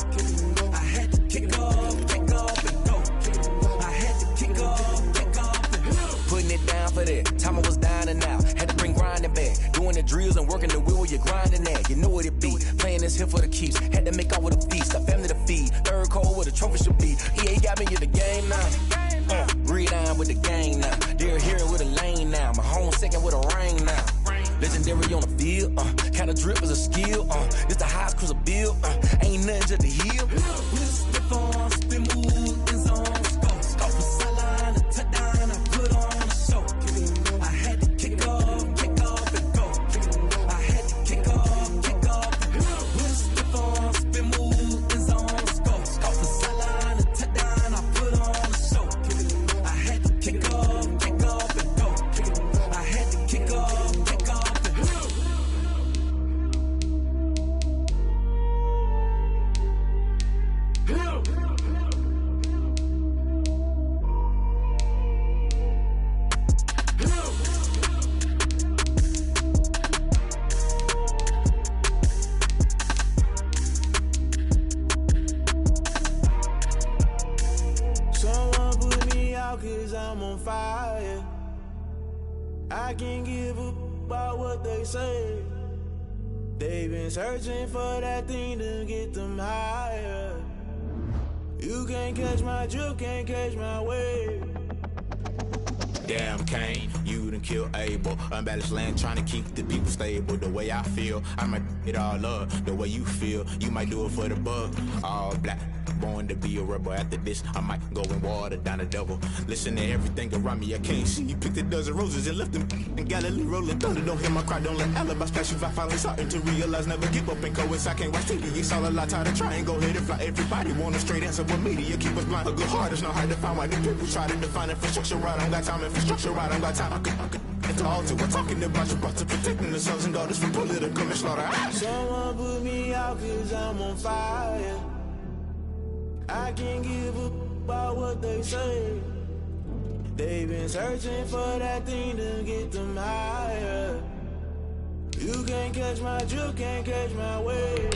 I had to kick off and go. I had to kick off and go. Putting it down for that, time I was down and out, had to bring grinding back, doing the drills and working the wheel where you're grinding at, you know what it be, playing this here for the keeps, had to make off with a feast, a family to feed, third cold where the trophy should be, he got me in the game now, breathe on with the gang now, they're here with a lane now, my home second with a ring now, legendary on the field, kinda drip is a skill, this the highest cruiser bill, ain't nothing just to heal. With a stiff arm, spin move, is on scope, scope the sideline, a touchdown, I put on a show. I had to kick off and go. I had to kick off and go. With a stiff arm, spin move, is on scope, scope the sideline, a touchdown, I put on a show. I had to kick off and go. I had to kick off and go. Someone put me out 'cause I'm on fire. I can't give up about what they say. They've been searching for that thing to get them higher. You can't catch my drift, can't catch my wave. Damn Kane, you done killed Abel. Unbalanced land trying to keep the people stable. The way I feel, I might it all up. The way you feel, you might do it for the buck. All black, born to be a rebel. After this, I might go and water down the devil. Listen to everything around me, I can't see. You picked a dozen roses and left them in Galilee rolling thunder. Don't hear my cry, don't let alibis pass you. I finally starting to realize, never give up and coincide. Can't watch TV, it's all a lot. Time to try and go ahead and fly. Everybody want a straight answer, but media keep us blind. A good heart is not hard to find. Why the people try to define infrastructure right? I don't got time, infrastructure right, I don't got time. I could it's all to we're talking about you, brought to protecting the sons and daughters from political manslaughter. Someone put me out 'cause I'm on fire. I can't give up about what they say. They've been searching for that thing to get them higher. You can't catch my drift, can't catch my wave.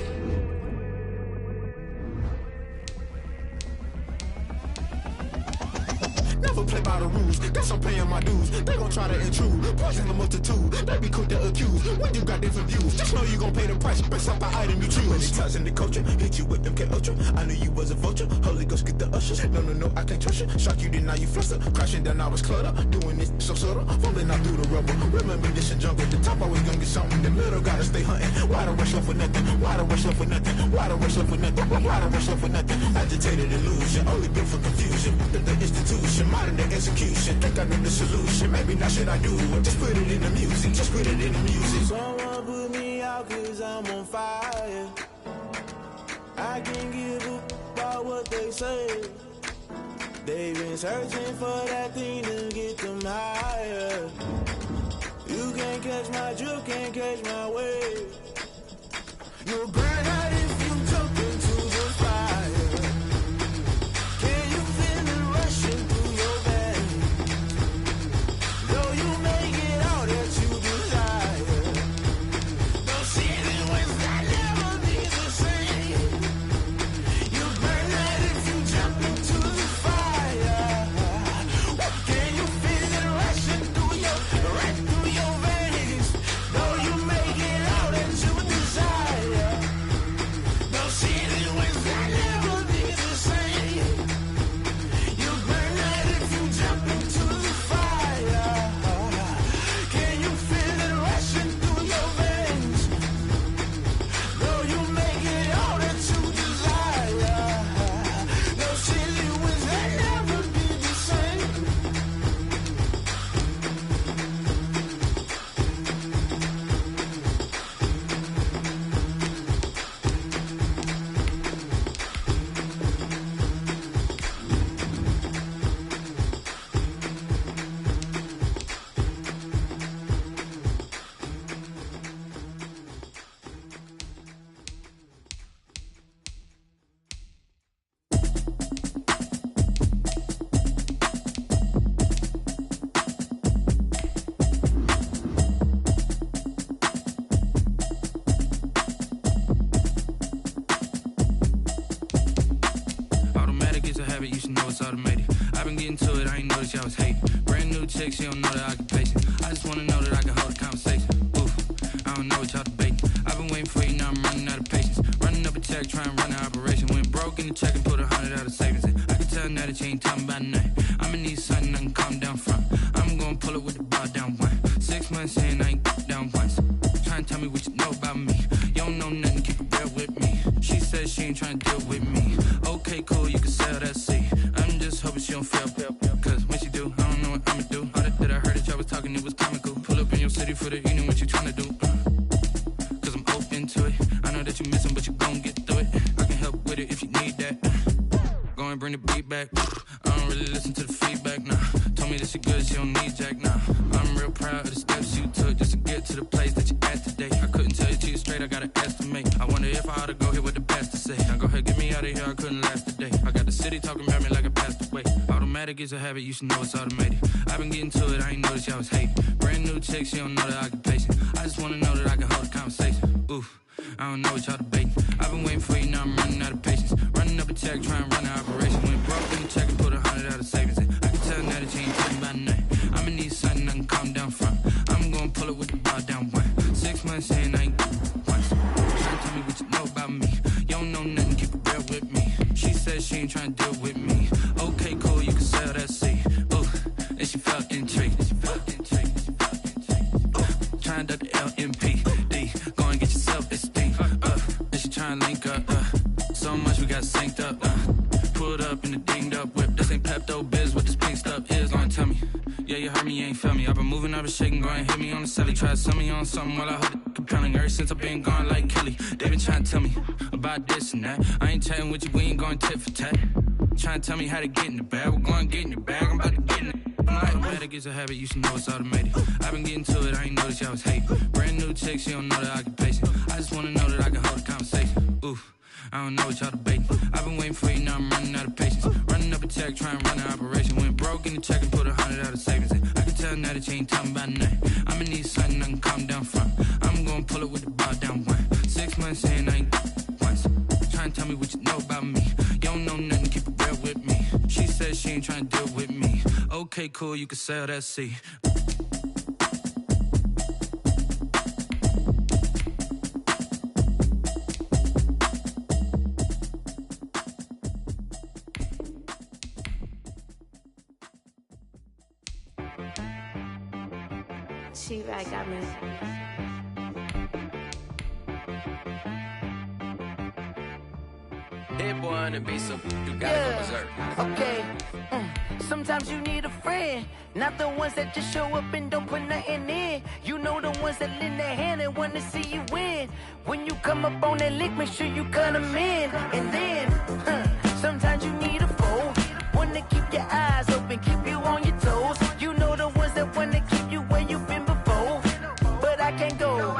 Never play by the rules, guess I'm paying my dues. They gon' try to intrude, poison the multitude. They be quick to accuse, when you got different views. Just know you gon' pay the price, based off the item you choose. Many times in the culture, hit you with them K-Ultra. I knew you was a vulture, Holy Ghost get the ushers. No, I can't trust you. Shock you, then now you fluster. Crashing down, I was clutter. Doing this so subtle, falling out through the rubble. Remember this in jungle, the top always gonna get something. The middle gotta stay hunting. Why the rush left for nothing? Why the rush left for nothing? Why the rush left for nothing? Why the rush left for nothing? Agitated illusion, only built for confusion. The institution, modern day execution. Think I know the solution, maybe not should I do it. Just put it in the music, just put it in the music. Someone put me out 'cause I'm on fire. I can't give up about what they say. They've been searching for that thing to get them higher. You can't catch my drift, can't catch my wave. You'll burn out if you jump into the fire. Can you feel it rushing through your veins? Though you may get all that you desire, no city was not never be the same. You burn out if you jump into the fire. been getting to it, I ain't noticed y'all was hating. Brand new chick, she don't know the occupation. I just wanna know that I can hold a conversation. Oof, I don't know what y'all debating. I've been waiting for you, now I'm running out of patience. Running up a check, trying to run an operation. Went broke in the check and put 100 out of savings in. I can tell now that you ain't talking about nothing. I'ma need something I can calm down from. I'm gonna pull it with the bar down one. 6 months in, I ain't down once. Trying to tell me what you know about me. You don't know nothing, keep it real with me. She said she ain't trying to deal with me. Okay, cool, you can sell that seat. I'm just hoping she don't fail. Cause when she do, I don't know what I'ma do. All that I heard that y'all was talking, it was comical. Pull up in your city for the evening, what you trying to do? Cause I'm open to it. I know that you missing, but you gon' get through it. I can help with it if you need that. Go and bring the beat back. I don't really listen to the feedback, nah. Told me that she good, she don't need Jack, nah. I'm real proud of the steps you took just to get to the place that you at today. I couldn't tell you to you straight, I gotta estimate. I wonder if I ought to go here with the pastor say. Now go ahead, get me out of here, I couldn't last a day. I got the city talking about me like I passed away. Automatic is a habit, you should know it's automated. I've been getting to it, I ain't noticed y'all was hating. Brand new chick, she don't know the occupation. I just wanna know that I can hold a conversation. Oof, I don't know what y'all debating. I've been waiting for you, now I'm running out of patience. Running up a check, trying to run an operation. Went broke in the check and put 100 out of savings in. I can tell now that you ain't talking about nothing. I'ma need something I can calm down from. I'm gonna pull it with the bar down one. 6 months in, I ain't once. Trying to tell me what you know about me. You don't know nothing, keep it real with me. She said she ain't trying to deal with me. Okay, cool, you can sell that seat. Ooh, and she felt intrigued. Trying to the LMPD. Go and get your self-esteem. And she trying to link up. So much we got synced up. Pulled up in the dinged up whip. This ain't Pepto-Biz, what this pink stuff is. Gonna tell me. Yeah, you heard me, you ain't felt me. I've been moving, I've been shaking, go and hit me on the celly. Try to sell me on something while I hold it compelling. Ever since I've been gone like Kelly, they been trying to tell me about this and that. I ain't chatting with you, we ain't going tit for tat. Trying to tell me how to get in the bag. We're going to get in the bag, I'm about to get in it. Automatic is a habit, you should know it's automated. I've been getting to it, I ain't noticed y'all was hating. Brand new chick, she don't know the occupation. I just wanna know that I can hold a conversation. Oof, I don't know what y'all debating. I've been waiting for you, now I'm running out of patience. Running up a check, trying to run an operation. Went broke in the check and put 100 out of savings in. I can tell now that you ain't talking about nothing. I'ma need something I can calm down from. I'm gonna pull it with the bar down one. 6 months in, I ain't once. Trying to tell me what you know about me. You don't know nothing, keep it real with me. She said she ain't trying to deal with me. Okay, cool, you can sell that seat. She right got me. Hit boy on the beat, so you gotta go berserk. Okay. Sometimes you need a friend, not the ones that just show up and don't put nothing in. You know the ones that lend their hand and wanna see you win. When you come up on that lick, make sure you cut them in. And then, sometimes you need a foe, one to keep your eyes open, keep you on your toes. You know the ones that wanna keep you where you've been before. But I can't go,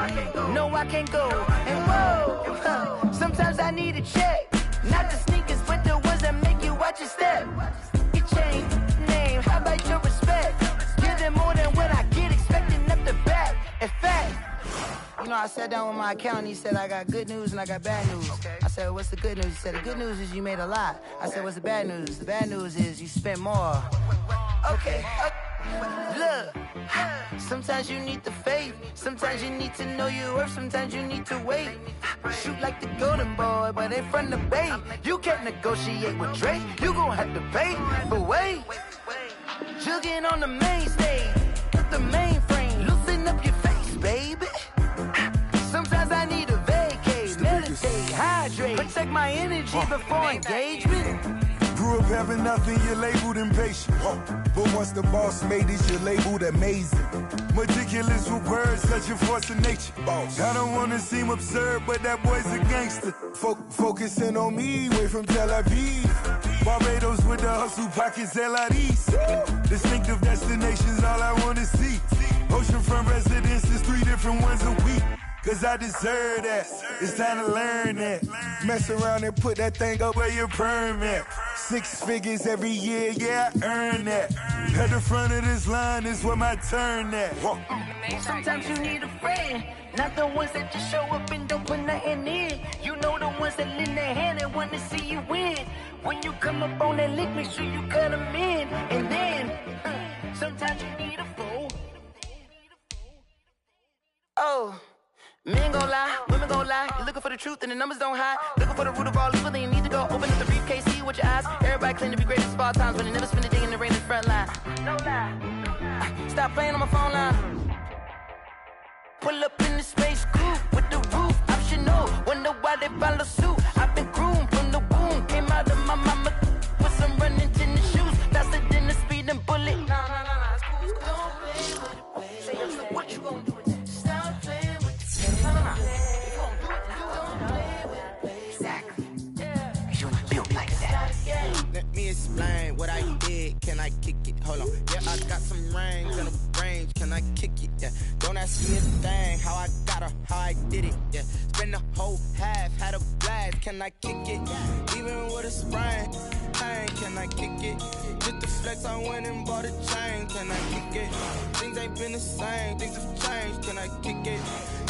no I can't go. And whoa, sometimes I need a check. Not the sneakers, but the ones that make you watch your step. Your chain, name, how about your respect? Give them more than what I get, expecting up the back. In fact, you know, I sat down with my accountant, he said, I got good news and I got bad news. I said, what's the good news? He said, the good news is you made a lot. I said, what's the bad news? The bad news is you spent more. Okay. Look, sometimes you need the faith, sometimes you need to know your worth, sometimes you need to wait. Shoot like the golden boy, but in front of the bay. You can't negotiate with Drake, you gon' have to pay. But wait, jugging on the main stage, the mainframe, loosen up your face, baby. Sometimes I need a vacate, meditate, hydrate, protect my energy before engagement. Grew up having nothing, you're labeled impatient. But once the boss made it, you're labeled amazing. Meticulous with words, such a force of nature. I don't wanna seem absurd, but that boy's a gangster. Focusing on me, way from Tel Aviv. Barbados with the hustle, pockets LIDs. Distinctive destinations, all I wanna see. Oceanfront residences, 3 different ones a week. Cause I deserve that, it's time to learn that. Mess around and put that thing up where your permit. 6 figures every year, yeah, I earn that. At the front of this line is where my turn at. Sometimes you need a friend, not the ones that just show up and don't put nothing in. You know the ones that lend their hand and want to see you win. When you come up on that lick, make sure you cut them in. And then, sometimes you need a fool. Oh, men gon' lie, women gon' lie. You're looking for the truth and the numbers don't hide. Looking for the root of all evil, then you need to go open up the briefcase, see with your eyes. Everybody claim to be greatest of all times, but they never spend a day in the rain in the front line. No lie. Stop playing on my phone line. Pull up in the space coupe with the roof optional. Wonder why they follow suit. I've been groomed from the womb. Came out of my mama with some running tennis shoes. Faster than the speeding bullet. Nah, it's cool. Don't play with it, play. Say what you gon' do with that? Stop playing with it. Nah. If you gon' do it, then don't play with it, play. Exactly. Yeah. You built like that. Let me explain what I did. Can I kick it? Hold on. Yeah, I got some rings and a range. Can I kick it? Yeah. Don't ask me a thing. How I got her, how I did it. Yeah. Spend the whole half, had a blast. Can I kick it? Even with a sprain. Hey, can I kick it? Just the flex, I went and bought a chain. Can I kick it? Things ain't been the same. Things have changed. Can I kick it?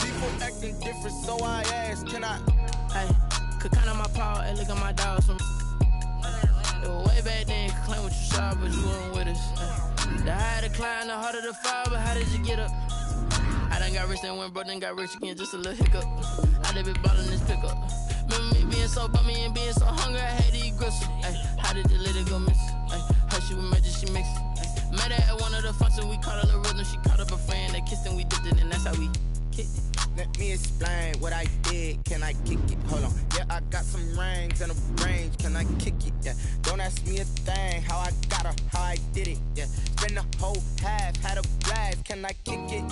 People acting different, so I asked. Can I? Hey, could count on my power and look at my dogs from. It was way back then, could claim what you saw, but you weren't with us. The higher the climb, the harder the fall, but how did you get up? I done got rich and went broke, then got rich again, just a little hiccup. I done been ballin' this pickup. Remember me being so bummy and being so hungry, I had to eat gristle. Ay, how did the lady go miss? Ay, her she was magic, she mixed. Ay, met her at one of the functions, we caught a little rhythm, she caught up a friend, they kissed and we dipped it, and that's how we kicked it. Let me explain what I did. Can I kick it? Hold on. Yeah, I got some rings and a range. Can I kick it? Yeah. Don't ask me a thing. How I got her, how I did it. Yeah. Spend the whole half, had a blast. Can I kick it?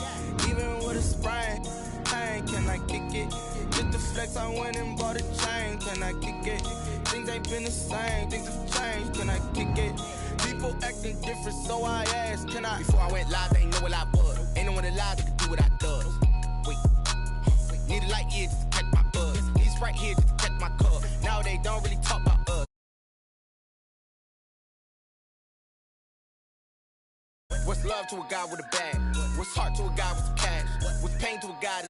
Even with a sprain. Hey, can I kick it? Just the flex, I went and bought a chain. Can I kick it? Things ain't been the same. Things have changed. Can I kick it? People acting different, so I asked. Can I? Before I went live, they ain't know what I was. Ain't no one alive that could do what I does. Wait. Need a light here just to catch my buzz. Need Sprite here just to catch my cup. Now they don't really talk about us. What's love to a guy with a bag? What's heart to a guy with some cash? What's pain to a guy